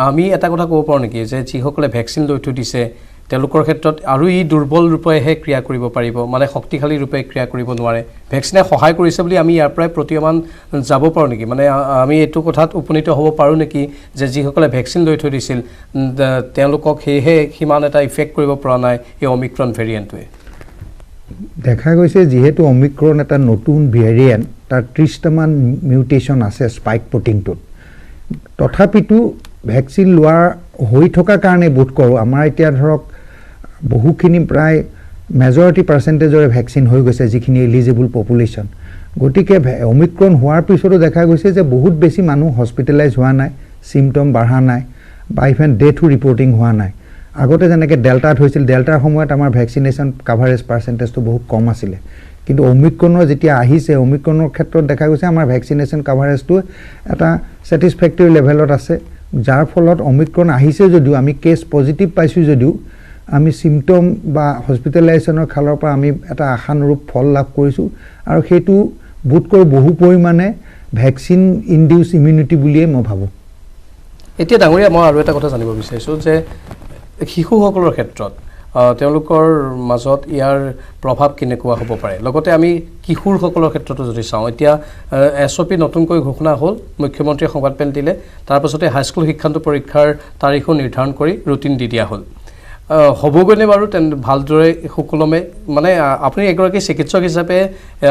আমি এটা কথা ক'ব পাৰোঁ নেকি যে যিসকলে ভেকচিন লৈ থৈ দিছে তেওঁলোকৰ ক্ষেত্ৰত আৰু দুৰ্বল ৰূপেহে ক্ৰিয়া কৰিব পাৰিব, শক্তিশালী ৰূপে ক্ৰিয়া কৰিব নোৱাৰে? ভেকচিনে সহায় কৰিছে বুলি আমি ইয়াৰ পৰাই প্ৰতীয়মান যাব পাৰোঁ নেকি? আমি এইটো কথাত উপনীত হ'ব পাৰোঁ নেকি যে যিসকলে ভেকচিন লৈ থৈ দিছিল তেওঁলোকক সেয়েহে সিমান এটা ইফেক্ট কৰিব পৰা নাই এই অমিক্ৰণ ভেৰিয়েণ্টটোৱে? দেখা গৈছে যিহেতু অমিক্ৰণ এটা নতুন ভেৰিয়েণ্ট, তাৰ 30টামান মিউটেশ্যন আছে স্পাইক প্ৰটিনটোত। তথাপিতো ভেকচিন লোৱাৰ হৈ থকাৰ কাৰণে বোধ কৰোঁ আমাৰ এতিয়া ধৰক বহুখিনি প্ৰায় মেজৰিটি পাৰ্চেণ্টেজৰে ভেকচিন হৈ গৈছে, যিখিনি এলিজিবল পপুলেশ্যন। গতিকে অমিক্ৰণ হোৱাৰ পিছতো দেখা গৈছে যে বহুত বেছি মানুহ হস্পিটেলাইজ হোৱা নাই, চিমটম বাঢ়া নাই, বা ইভেন ডেথো ৰিপৰ্টিং হোৱা নাই। আগতে যেনেকৈ ডেল্টাত হৈছিল, ডেল্টাৰ সময়ত আমাৰ ভেকচিনেশ্যন কাভাৰেজ পাৰ্চেণ্টেজটো বহুত কম আছিলে, কিন্তু অমিক্ৰণৰ যেতিয়া আহিছে, অমিক্ৰণৰ ক্ষেত্ৰত দেখা গৈছে আমাৰ ভেকচিনেশ্যন কাভাৰেজটো এটা ছেটিছফেক্টৰী লেভেলত আছে, যাৰ ফলত অমিক্ৰণ আহিছে যদিও আমি কেছ পজিটিভ পাইছোঁ যদিও আমি চিমটম বা হস্পিটেলাইজেশ্যনৰ ফালৰ পৰা আমি এটা আশানুৰূপ ফল লাভ কৰিছোঁ, আৰু সেইটো বোধকৰো বহু পৰিমাণে ভেকচিন ইনডিউচ ইমিউনিটি বুলিয়েই মই ভাবোঁ। এতিয়া ডাঙৰীয়া, মই আৰু এটা কথা জানিব বিচাৰিছোঁ যে শিশুসকলৰ ক্ষেত্ৰত তেওঁলোকৰ মাজত ইয়াৰ প্ৰভাৱ কেনেকুৱা হ'ব পাৰে, লগতে আমি কিশোৰসকলৰ ক্ষেত্ৰতো যদি চাওঁ, এতিয়া SOP নতুনকৈ ঘোষণা হ'ল, মুখ্যমন্ত্ৰীয়ে সংবাদমেল দিলে, তাৰপাছতে হাইস্কুল শিক্ষান্ত পৰীক্ষাৰ তাৰিখো নিৰ্ধাৰণ কৰি ৰুটিন দি দিয়া হ'ল। হ'বগৈনে বাৰু ভালদৰে সুকলমে? মানে আপুনি এগৰাকী চিকিৎসক হিচাপে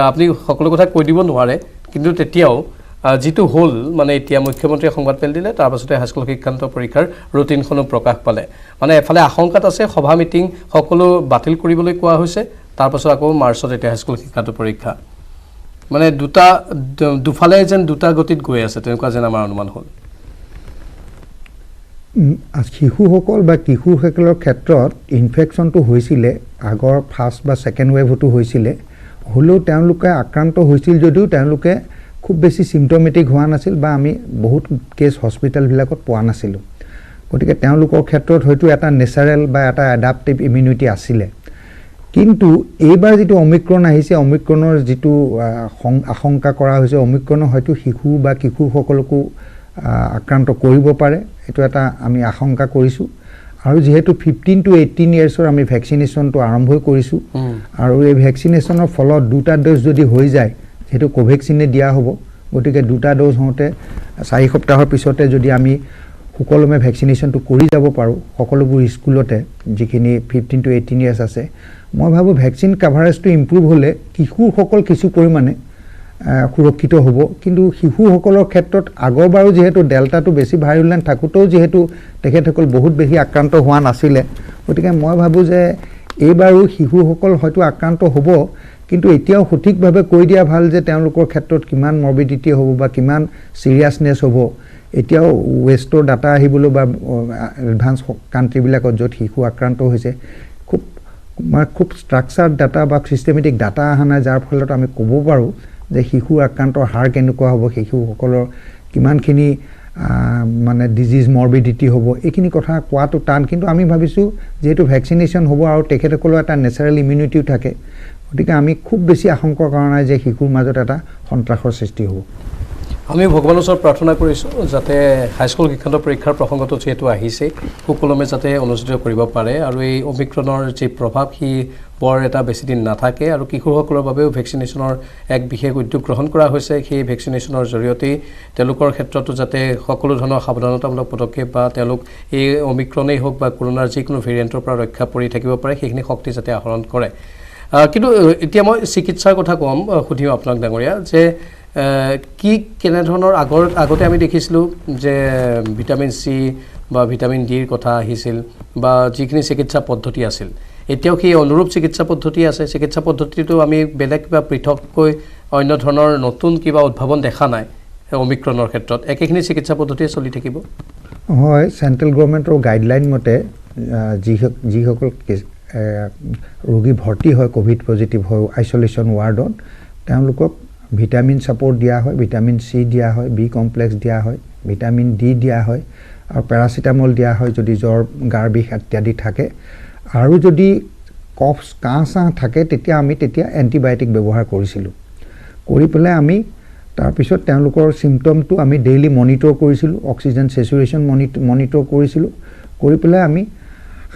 আপুনি সকলো কথা কৈ দিব নোৱাৰে, কিন্তু তেতিয়াও যিটো হ'ল, মানে এতিয়া মুখ্যমন্ত্ৰীয়ে সংবাদমেল দিলে, তাৰপাছতে হাইস্কুল শিক্ষান্ত পৰীক্ষাৰ ৰুটিনখনো প্ৰকাশ পালে, মানে এফালে আশংকাত আছে সভা মিটিং সকলো বাতিল কৰিবলৈ কোৱা হৈছে, তাৰপাছত আকৌ মাৰ্চত এতিয়া হাইস্কুল শিক্ষান্ত পৰীক্ষা, মানে দুফালে যেন দুটা গতিত গৈ আছে, তেনেকুৱা যেন আমাৰ অনুমান হ'ল। শিশুসকল বা কিশোৰসকলৰ ক্ষেত্ৰত ইনফেকশ্যনটো হৈছিলে, আগৰ ফাৰ্ষ্ট বা ছেকেণ্ড ৱেভতো হৈছিলে, হ'লেও তেওঁলোকে আক্ৰান্ত হৈছিল যদিও তেওঁলোকে খুব বেছি চিমটমেটিক হোৱা নাছিল বা আমি বহুত কেছ হস্পিটেলবিলাকত পোৱা নাছিলোঁ। গতিকে তেওঁলোকৰ ক্ষেত্ৰত হয়তো এটা নেচাৰেল বা এটা এডাপ্টিভ ইমিউনিটি আছিলে। কিন্তু এইবাৰ যিটো অমিক্ৰণ আহিছে, অমিক্ৰণৰ যিটো আশংকা কৰা হৈছে, অমিক্ৰণৰ হয়তো শিশু বা কিশোৰসকলকো আক্ৰান্ত কৰিব পাৰে, এইটো এটা আমি আশংকা কৰিছোঁ। আৰু যিহেতু 15 to 18 ইয়াৰ্ছৰ আমি ভেকচিনেশ্যনটো আৰম্ভ কৰিছোঁ, আৰু এই ভেকচিনেশ্যনৰ ফলত দুটা ড'জ যদি হৈ যায়, যিহেতু কোভেক্সিনে দিয়া হ'ব, গতিকে দুটা ড'জ হওঁতে 4 সপ্তাহৰ পিছতে যদি আমি সুকলমে ভেকচিনেশ্যনটো কৰি যাব পাৰোঁ সকলোবোৰ স্কুলতে, যিখিনি 15 to 18 ইয়াৰ্ছ আছে, মই ভাবোঁ ভেকচিন কাভাৰেজটো ইম্প্ৰুভ হ'লে কিশোৰসকল কিছু পৰিমাণে সুৰক্ষিত হ'ব। কিন্তু শিশুসকলৰ ক্ষেত্ৰত আগৰবাৰো যিহেতু ডেল্টাটো বেছি ভাইৰুলেণ্ট থাকোঁতেও যিহেতু তেখেতসকল বহুত বেছি আক্ৰান্ত হোৱা নাছিলে, গতিকে মই ভাবোঁ যে এইবাৰো শিশুসকল হয়তো আক্ৰান্ত হ'ব, কিন্তু এতিয়াও সঠিকভাৱে কৈ দিয়া ভাল যে তেওঁলোকৰ ক্ষেত্ৰত কিমান মৰ্বিডিটি হ'ব বা কিমান চিৰিয়াছনেছ হ'ব। এতিয়াও ৱেষ্টৰ ডাটা আহিবলৈ বা এডভান্স কাণ্ট্ৰিবিলাকত য'ত শিশু আক্ৰান্ত হৈছে খুব ষ্ট্ৰাকচাৰ্ড ডাটা বা ছিষ্টেমেটিক ডাটা অহা নাই, যাৰ ফলত আমি ক'ব পাৰোঁ যে শিশু আক্ৰান্তৰ হাৰ কেনেকুৱা হ'ব, শিশুসকলৰ কিমানখিনি মানে ডিজিজ মৰ্বিডিটি হ'ব, এইখিনি কথা কোৱাটো টান। কিন্তু আমি ভাবিছোঁ যিহেতু ভেকচিনেশ্যন হ'ব আৰু তেখেতসকলৰ এটা নেচাৰেল ইমিউনিটিও থাকে, গতিকে আমি খুব বেছি আশংকা কৰা নাই যে শিশুৰ মাজত এটা সন্ত্ৰাসৰ সৃষ্টি হ'ব। আমি ভগৱানৰ ওচৰত প্ৰাৰ্থনা কৰিছোঁ যাতে হাইস্কুল শিক্ষান্ত পৰীক্ষাৰ প্ৰসংগটো যিহেতু আহিছে, সুকলমে যাতে অনুষ্ঠিত কৰিব পাৰে, আৰু এই অমিক্ৰণৰ যি প্ৰভাৱ সি বৰ এটা বেছিদিন নাথাকে, আৰু কিশোৰসকলৰ বাবেও ভেকচিনেশ্যনৰ এক বিশেষ উদ্যোগ গ্ৰহণ কৰা হৈছে। সেই ভেকচিনেশ্যনৰ জৰিয়তেই তেওঁলোকৰ ক্ষেত্ৰতো যাতে সকলো ধৰণৰ সাৱধানতামূলক পদক্ষেপ বা তেওঁলোক এই অমিক্ৰণেই হওক বা কৰোণাৰ যিকোনো ভেৰিয়েণ্টৰ পৰা ৰক্ষা পৰি থাকিব পাৰে, সেইখিনি শক্তি যাতে আহৰণ কৰে। কিন্তু এতিয়া মই চিকিৎসাৰ কথা ক'ম, সুধিম আপোনাক ডাঙৰীয়া, যে কেনেধৰণৰ আগতে আমি দেখিছিলোঁ যে ভিটামিন চি বা ভিটামিন ডিৰ কথা আহিছিল বা যিখিনি চিকিৎসা পদ্ধতি আছিল, এতিয়াও সেই অনুৰূপ চিকিৎসা পদ্ধতি আছে? চিকিৎসা পদ্ধতিটো আমি বেলেগ কিবা পৃথককৈ অন্য ধৰণৰ নতুন কিবা উদ্ভাৱন দেখা নাই অমিক্ৰণৰ ক্ষেত্ৰত? একেখিনি চিকিৎসা পদ্ধতিয়ে চলি থাকিব? হয়, চেণ্ট্ৰেল গভৰ্ণমেণ্টৰ গাইডলাইন মতে যিসকল ৰোগী ভৰ্তি হয় ক'ভিড পজিটিভ হৈ আইচলেশ্যন ৱাৰ্ডত, তেওঁলোকক ভিটামিন ছাপৰ্ট দিয়া হয়, ভিটামিন চি দিয়া হয়, বি কমপ্লেক্স দিয়া হয়, ভিটামিন ডি দিয়া হয়, আৰু পেৰাচিটামল দিয়া হয় যদি জ্বৰ, গাৰ বিষ ইত্যাদি থাকে। আৰু যদি কফ কাহ চাহ থাকে তেতিয়া এণ্টিবায়'টিক ব্যৱহাৰ কৰিছিলোঁ। কৰি পেলাই আমি তাৰপিছত তেওঁলোকৰ চিমটমটো আমি ডেইলি মনিটৰ কৰিছিলোঁ, অক্সিজেন চেচুৰেশ্যন মনিটৰ কৰিছিলোঁ, কৰি পেলাই আমি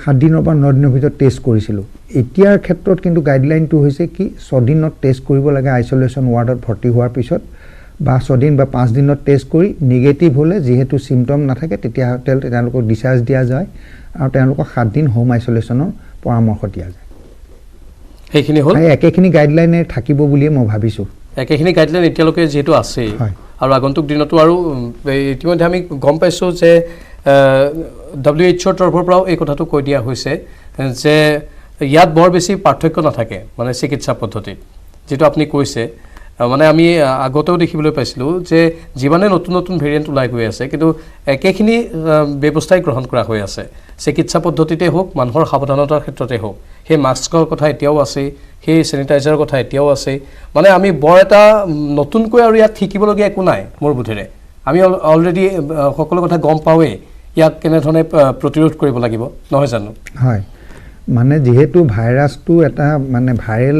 7 দিনৰ পৰা 9 দিনৰ ভিতৰত টেষ্ট কৰিছিলোঁ। এতিয়াৰ ক্ষেত্ৰত কিন্তু গাইডলাইনটো হৈছে কি 6 দিনত টেষ্ট কৰিব লাগে আইচলেশ্যন ৱাৰ্ডত ভৰ্তি হোৱাৰ পিছত, বা 6 দিন বা 5 দিনত টেষ্ট কৰি নিগেটিভ হ'লে যিহেতু চিমটম নাথাকে তেতিয়া তেওঁলোকক ডিচাৰ্জ দিয়া যায়, আৰু তেওঁলোকক 7 দিন হোম আইচলেশ্যনৰ পৰামৰ্শ দিয়া যায়। সেইখিনি হ'ল একেখিনি গাইডলাইনে থাকিব বুলিয়ে মই ভাবিছোঁ। একেখিনি গাইডলাইন এতিয়ালৈকে যিহেতু আছেই, আৰু আগন্তুক দিনতো আৰু ইতিমধ্যে আমি গম পাইছোঁ যে WHOৰ তৰফৰ পৰাও এই কথাটো কৈ দিয়া হৈছে যে ইয়াত বৰ বেছি পাৰ্থক্য নাথাকে, মানে চিকিৎসা পদ্ধতিত যিটো আপুনি কৈছে মানে আমি আগতেও দেখিবলৈ পাইছিলোঁ যে যিমানে নতুন নতুন ভেৰিয়েণ্ট ওলাই গৈ আছে কিন্তু একেখিনি ব্যৱস্থাই গ্ৰহণ কৰা হৈ আছে চিকিৎসা পদ্ধতিতে হওক মানুহৰ সাৱধানতাৰ ক্ষেত্ৰতে হওক সেই মাস্কৰ কথা এতিয়াও আছে সেই চেনিটাইজাৰৰ কথা এতিয়াও আছে মানে আমি বৰ এটা নতুনকৈ আৰু ইয়াত শিকিবলগীয়া একো নাই মোৰ বোধেৰে আমি অলৰেডি সকলো কথা গম পাওঁৱেই ইয়াক কেনেধৰণে প্ৰতিৰোধ কৰিব লাগিব নহয় জানো হয় মানে যেহেতু ভাইৰাছটো এটা মানে ভাইৰেল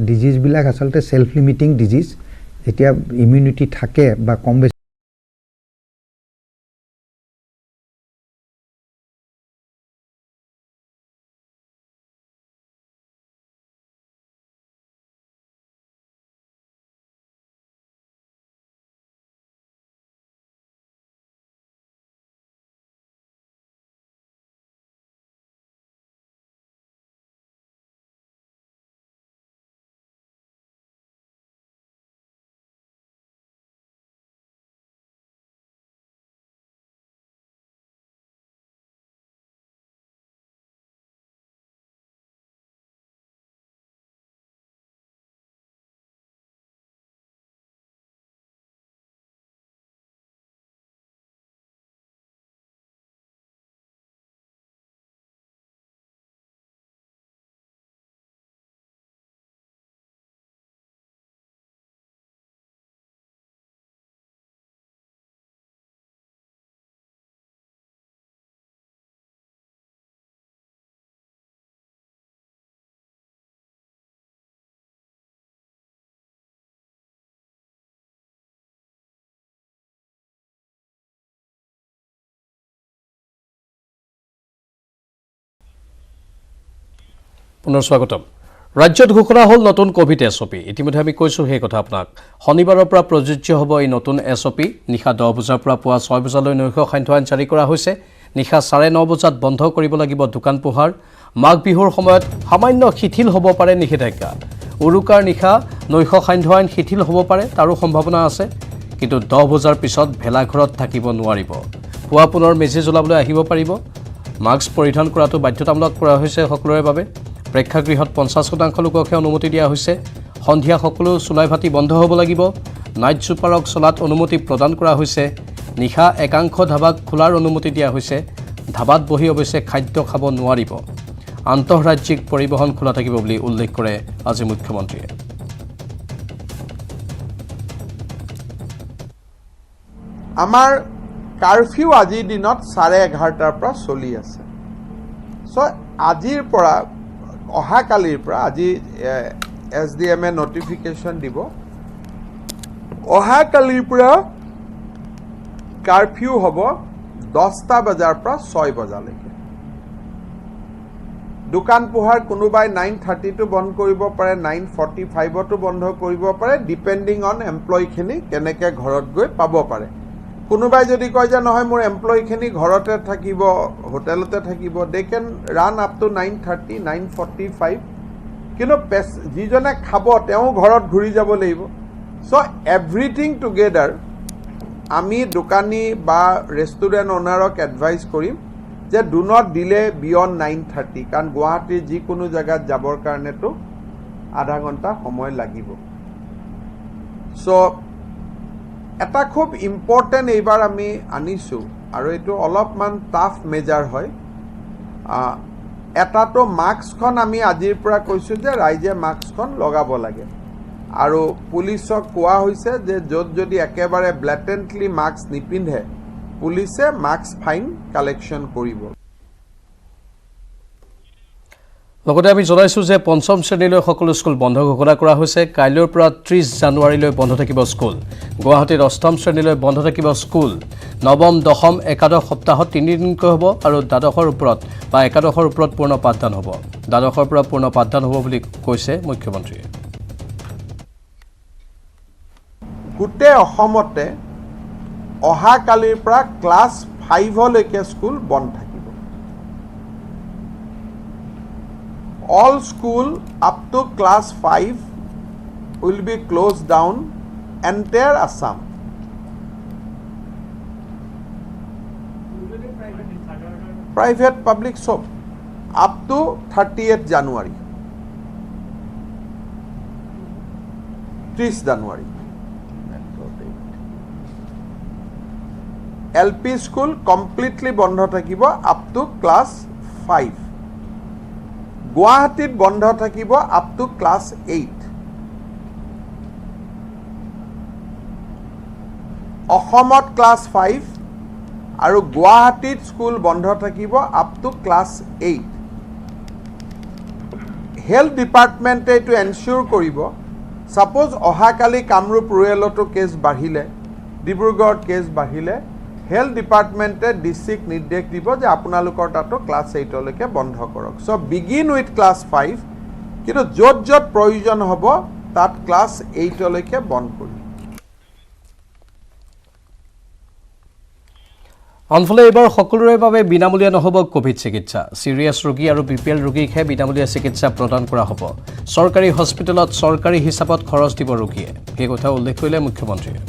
ডিজিজবিলাক আচলতে সেলফ লিমিটিং ডিজিজ যেতিয়া ইমিউনিটি থাকে বা কম বেছি পুনৰ স্বাগতম ৰাজ্যত ঘোষণা হ'ল নতুন কোভিড এছঅপি ইতিমধ্যে আমি কৈছোঁ সেই কথা আপোনাক শনিবাৰৰ পৰা প্ৰযোজ্য হ'ব এই নতুন এছঅপি নিশা 10 বজাৰ পৰা পুৱা 6 বজালৈ নৈশ সান্ধ্য আইন জাৰি কৰা হৈছে নিশা 9:30 বজাত বন্ধ কৰিব লাগিব দোকান পোহাৰ মাঘ বিহুৰ সময়ত সামান্য শিথিল হ'ব পাৰে নিষেধাজ্ঞা উৰুকাৰ নিশা নৈশ সান্ধ্য আইন শিথিল হ'ব পাৰে তাৰো সম্ভাৱনা আছে কিন্তু 10 বজাৰ পিছত ভেলাঘৰত থাকিব নোৱাৰিব পুৱা পুনৰ মেজি জ্বলাবলৈ আহিব পাৰিব মাস্ক পৰিধান কৰাটো বাধ্যতামূলক কৰা হৈছে সকলোৰে বাবে প্ৰেক্ষাগৃহত 50% লোককহে অনুমতি দিয়া হৈছে সন্ধিয়া সকলো চুলাই ভাতি বন্ধ হ'ব লাগিব নাইট ছুপাৰক চলাত অনুমতি প্ৰদান কৰা হৈছে নিশা একাংশ ধাবাক খোলাৰ অনুমতি দিয়া হৈছে ধাবাত বহি অৱশ্যে খাদ্য খাব নোৱাৰিব আন্তঃৰাজ্যিক পৰিবহণ খোলা থাকিব বুলি উল্লেখ কৰে আজি মুখ্যমন্ত্ৰীয়ে আমাৰ কাৰফিউ আজিৰ দিনত 11:30টাৰ পৰা চলি আছে চ' আজিৰ পৰা অহাকালিৰ পৰা আজি SDMে নটিফিকেশ্যন দিব অহাকালিৰ পৰা কাৰফিউ হ'ব 10টা বজাৰ পৰা 6 বজালৈকে দোকান পোহাৰ কোনোবাই 9:30টো বন্ধ কৰিব পাৰে 9:45টো বন্ধ কৰিব পাৰে ডিপেণ্ডিং অন এমপ্লয়ীখিনি কেনেকৈ ঘৰত গৈ পাব পাৰে কোনোবাই যদি কয় যে নহয় মোৰ এমপ্লয়ীখিনি ঘৰতে থাকিব হোটেলতে থাকিব দে কেন ৰান আপ টু 9:30 9:45 কিন্তু যিজনে খাব তেওঁ ঘৰত ঘূৰি যাব লাগিব চ' এভৰিথিং টুগেডাৰ আমি দোকানী বা ৰেষ্টুৰেণ্ট অ'নাৰক এডভাইচ কৰিম যে ডু নট ডিলে বিয়ণ্ড 9:30 কাৰণ গুৱাহাটীৰ যিকোনো জেগাত যাবৰ কাৰণেতো আধা ঘণ্টা সময় লাগিব চ' এটা খুব ইম্পৰ্টেণ্ট এইবাৰ আমি আনিছোঁ আৰু এইটো অলপমান টাফ মেজাৰ হয় এটাতো মাস্কখন আমি আজিৰ পৰা কৈছোঁ যে ৰাইজে মাস্কখন লগাব লাগে আৰু পুলিচক কোৱা হৈছে যে য'ত যদি একেবাৰে ব্লেটেণ্টলি মাস্ক নিপিন্ধে পুলিচে মাস্ক ফাইন কালেকশ্যন কৰিব লগতে আমি জনাইছোঁ যে পঞ্চম শ্ৰেণীলৈ সকলো স্কুল বন্ধ ঘোষণা কৰা হৈছে কাইলৈৰ পৰা 30 জানুৱাৰীলৈ বন্ধ থাকিব স্কুল গুৱাহাটীত অষ্টম শ্ৰেণীলৈ বন্ধ থাকিব স্কুল নৱম দশম একাদশ সপ্তাহত 3 দিনকৈ হ'ব আৰু দ্বাদশৰ ওপৰত বা একাদশৰ ওপৰত পূৰ্ণ পাঠদান হ'ব দ্বাদশৰ পৰা পূৰ্ণ পাঠদান হ'ব বুলি কৈছে মুখ্যমন্ত্ৰীয়ে গোটেই অসমতে অহাকালিৰ পৰা ক্লাছ 5লৈকে স্কুল বন্ধ থাকিব all school up to class 5 will be closed down entire Assam private public shop up to 30th January 30 January LP school completely বন্ধ থাকিব আপ টু ক্লাছ 5 গুৱাহাটীত বন্ধ থাকিব আপ টু ক্লাছ 8 অসমত ক্লাছ 5 আৰু গুৱাহাটীত স্কুল বন্ধ থাকিব আপ টু ক্লাছ 8 হেল্থ ডিপাৰ্টমেণ্টে এইটো এনচিয়ৰ কৰিব সাপোজ অহাকালি কামৰূপ ৰুৰেলতো কেছ বাঢ়িলে ডিব্ৰুগড়ত কেছ বাঢ়িলে হেল্থ ডিপাৰ্টমেণ্টে ডিস্ট্ৰিক্ট নিৰ্দেশ দিব যে আপোনালোকৰ তাতো ক্লাছ 8 লৈকে বন্ধ কৰক সো বিগিন উইথ ক্লাছ 5 কিন্তু য'ত য'ত প্ৰয়োজন হ'ব তাত ক্লাছ 8 লৈকে বন্ধ কৰিব আনফালে এইবাৰ সকলোৰে বাবে বিনামূলীয়া নহ'ব কোভিড চিকিৎসা সিৰিয়াছ ৰোগী আৰু BPL ৰোগীকহে বিনামূলীয়া চিকিৎসা প্ৰদান কৰা হ'ব চৰকাৰী হস্পিটেলত চৰকাৰী হিচাপত খৰচ দিব ৰোগীয়ে এই কথা উল্লেখ কৰিলে মুখ্যমন্ত্ৰীয়ে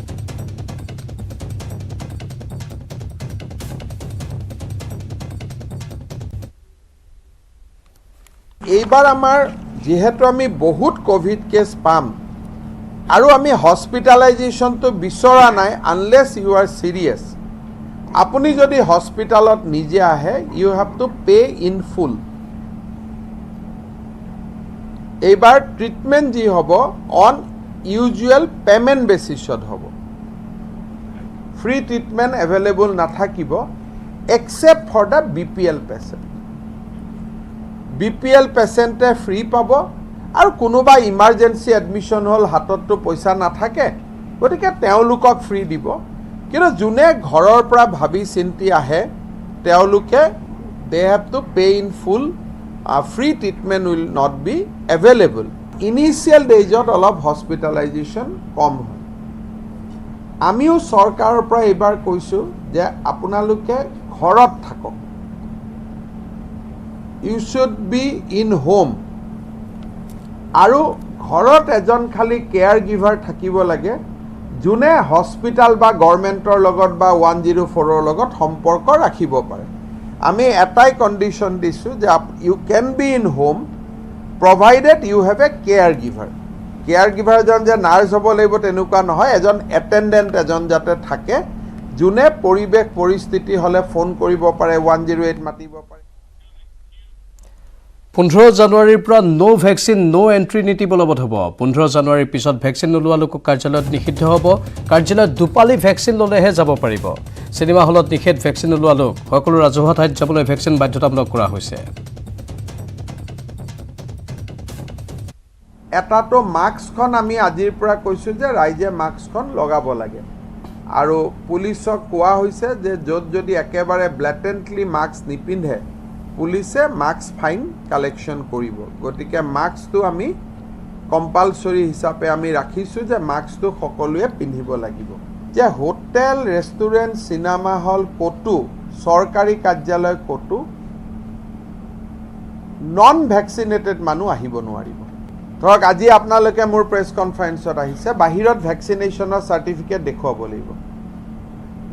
এইবাৰ আমাৰ যেহেতু আমি বহুত কোভিড কেছ পাম আৰু আমি হস্পিটালাইজেশ্যনটো বিচৰা নাই আনলেছ ইউ আৰ সিৰিয়াছ আপুনি যদি হস্পিটালত নিজে আহে you have to pay in full এইবাৰ ট্ৰিটমেণ্ট যি হ'ব অন ইউজুৱেল পেমেণ্ট বেচিছত হ'ব ফ্ৰী ট্ৰিটমেণ্ট এভেইলেবল নাথাকিব except for the BPL patient BPL পেচেণ্টে ফ্ৰী পাব আৰু কোনোবা ইমাৰ্জেঞ্চি এডমিশ্যন হ'ল হাতততো পইচা নাথাকে গতিকে তেওঁলোকক ফ্ৰী দিব কিন্তু যোনে ঘৰৰ পৰা ভাবি চিন্তি আহে তেওঁলোকে they have to pay in full free treatment will not be available initial ডেজত অলপ হস্পিটালাইজেশ্যন কম হয় আমিও চৰকাৰৰ পৰা এইবাৰ কৈছোঁ যে আপোনালোকে ঘৰত থাকক you should be in home আৰু ঘৰত এজন খালি কেয়াৰ গিভাৰ থাকিব লাগে যোনে হস্পিটাল বা গভৰ্ণমেণ্টৰ লগত বা 104ৰ লগত সম্পৰ্ক ৰাখিব পাৰে আমি এটাই কণ্ডিশ্যন দিছোঁ যে you can be in home provided you have a caregiver এজন যে নাৰ্ছ হ'ব লাগিব তেনেকুৱা নহয় এজন এটেণ্ডেণ্ট এজন যাতে থাকে যোনে পৰিৱেশ পৰিস্থিতি হ'লে ফোন কৰিব পাৰে 108 মাতিব পাৰে 15 জানুৱাৰীৰ পৰা নো ভেকচিন নো এন্ট্ৰি নীতি বলবৎ হ'ব 15 জানুৱাৰীৰ পিছত ভেকচিন নোলোৱা লোকক কাৰ্যালয়ত নিষিদ্ধ হ'ব কাৰ্যালয়ত দুপালি ভেকচিন ল'লেহে যাব পাৰিব চিনেমা হলত নিষেধ ভেকচিন নোলোৱা লোক সকলো ৰাজহুৱা ঠাইত যাবলৈ ভেকচিন বাধ্যতামূলক কৰা হৈছে এটাতো মাস্কখন আমি আজিৰ পৰা কৈছোঁ যে ৰাইজে মাস্কখন লগাব লাগে আৰু পুলিচক কোৱা হৈছে যে য'ত যদি একেবাৰে ব্লেটেণ্টলি মাস্ক নিপিন্ধে পুলিচে মাস্ক ফাইন কালেকশ্যন কৰিব গতিকে মাস্কটো আমি কম্পালচৰি হিচাপে আমি ৰাখিছোঁ যে মাস্কটো সকলোৱে পিন্ধিব লাগিব যে হোটেল ৰেষ্টুৰেণ্ট চিনেমা হল ক'তো চৰকাৰী কাৰ্যালয় ক'তো নন ভেকচিনেটেড মানুহ আহিব নোৱাৰিব ধৰক আজি আপোনালোকে মোৰ প্ৰেছ কনফাৰেন্সত আহিছে বাহিৰত ভেকচিনেশ্যনৰ চাৰ্টিফিকেট দেখুৱাব লাগিব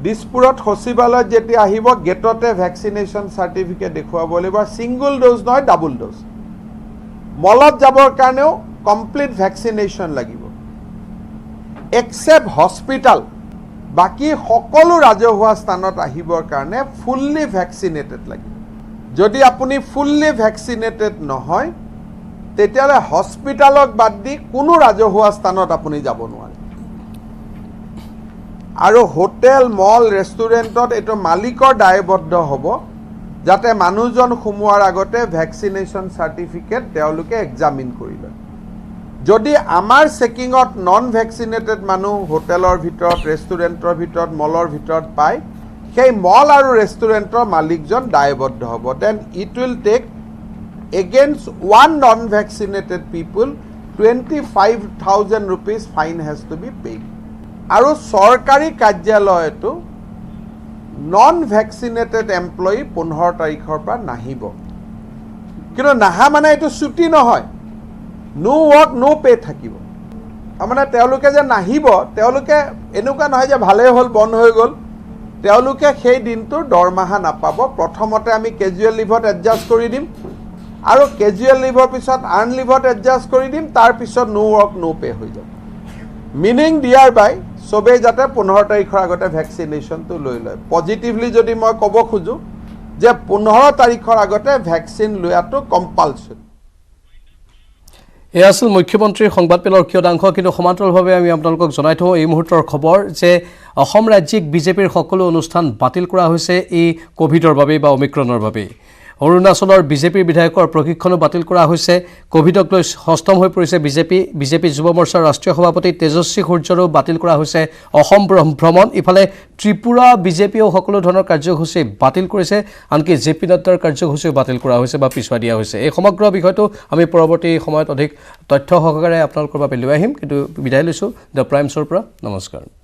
দিছপুৰত সচিবালয়ত যেতিয়া আহিব গেটতে ভেকচিনেশ্যন চাৰ্টিফিকেট দেখুৱাব লাগিব সিংগল ড'জ নহয় ডাবল ড'জ মলত যাবৰ কাৰণেও কমপ্লিট ভেকচিনেশ্যন লাগিব এক্সেপ্ট হস্পিটাল বাকী সকলো ৰাজহুৱা স্থানত আহিবৰ কাৰণে ফুল্লি ভেকচিনেটেড লাগিব যদি আপুনি ফুল্লি ভেকচিনেটেড নহয় তেতিয়াহ'লে হস্পিটালক বাদ দি কোনো ৰাজহুৱা স্থানত আপুনি যাব নোৱাৰে আৰু হোটেল মল ৰেষ্টুৰেণ্টত এইটো মালিকৰ দায়বদ্ধ হ'ব যাতে মানুহজন সোমোৱাৰ আগতে ভেকচিনেশ্যন চাৰ্টিফিকেট তেওঁলোকে এক্সামিন কৰি লয় যদি আমাৰ চেকিঙত নন ভেকচিনেটেড মানুহ হোটেলৰ ভিতৰত ৰেষ্টুৰেণ্টৰ ভিতৰত মলৰ ভিতৰত পায় সেই মল আৰু ৰেষ্টুৰেণ্টৰ মালিকজন দায়বদ্ধ হ'ব then it will take against one non-vaccinated people 25,000 rupees fine has to be paid আৰু চৰকাৰী কাৰ্যালয়তো নন ভেকচিনেটেড এমপ্লয়ী 15 তাৰিখৰ পৰা নাহিব কিন্তু নাহা মানে এইটো ছুটি নহয় নো ৱৰ্ক নো পে থাকিব তাৰমানে তেওঁলোকে যে নাহিব তেওঁলোকে এনেকুৱা নহয় যে ভালেই হ'ল বন্ধ হৈ গ'ল তেওঁলোকে সেই দিনটোৰ দৰমহা নাপাব প্ৰথমতে আমি কেজুৱেল লিভত এডজাষ্ট কৰি দিম আৰু কেজুৱেল লিভৰ পিছত আৰ্ণ লিভত এডজাষ্ট কৰি দিম তাৰ পিছত নো ৱৰ্ক নো পে হৈ যাব মিনিং দিয়াৰ বাই চবেই যাতে 15 তাৰিখৰ আগতে ভেকচিনেশ্যনটো লৈ লয় পজিটিভলি যদি মই ক'ব খোজোঁ যে 15 তাৰিখৰ আগতে ভেকচিন লোৱাটো কম্পালচৰি এয়া আছিল মুখ্যমন্ত্ৰীৰ সংবাদমেলৰ কিয়দাংশ কিন্তু সমান্তৰালভাৱে আমি আপোনালোকক জনাই থওঁ এই মুহূৰ্তৰ খবৰ যে অসম ৰাজ্যিক বিজেপিৰ সকলো অনুষ্ঠান বাতিল কৰা হৈছে এই কোভিডৰ বাবে বা অমিক্ৰণৰ বাবে অৰুণাচলৰ বিজেপিৰ বিধায়কৰ প্ৰশিক্ষণো বাতিল কৰা হৈছে কোভিডক লৈ হস্তম হৈ পৰিছে বিজেপি যুৱ মৰ্চাৰ ৰাষ্ট্ৰীয় সভাপতি তেজস্বী সূৰ্যৰো বাতিল কৰা হৈছে অসম ভ্ৰমণ ইফালে ত্ৰিপুৰা বিজেপিও সকলো ধৰণৰ কাৰ্যসূচী বাতিল কৰিছে আনকি জেপি নাড্ডাৰ কাৰ্যসূচীও বাতিল কৰা হৈছে বা পিছুৱাই দিয়া হৈছে এই সমগ্ৰ বিষয়টো আমি পৰৱৰ্তী সময়ত অধিক তথ্য সহকাৰে আপোনালোকৰ বাবে লৈ আহিম কিন্তু বিদায় লৈছোঁ দ্য প্ৰাইমছৰ পৰা নমস্কাৰ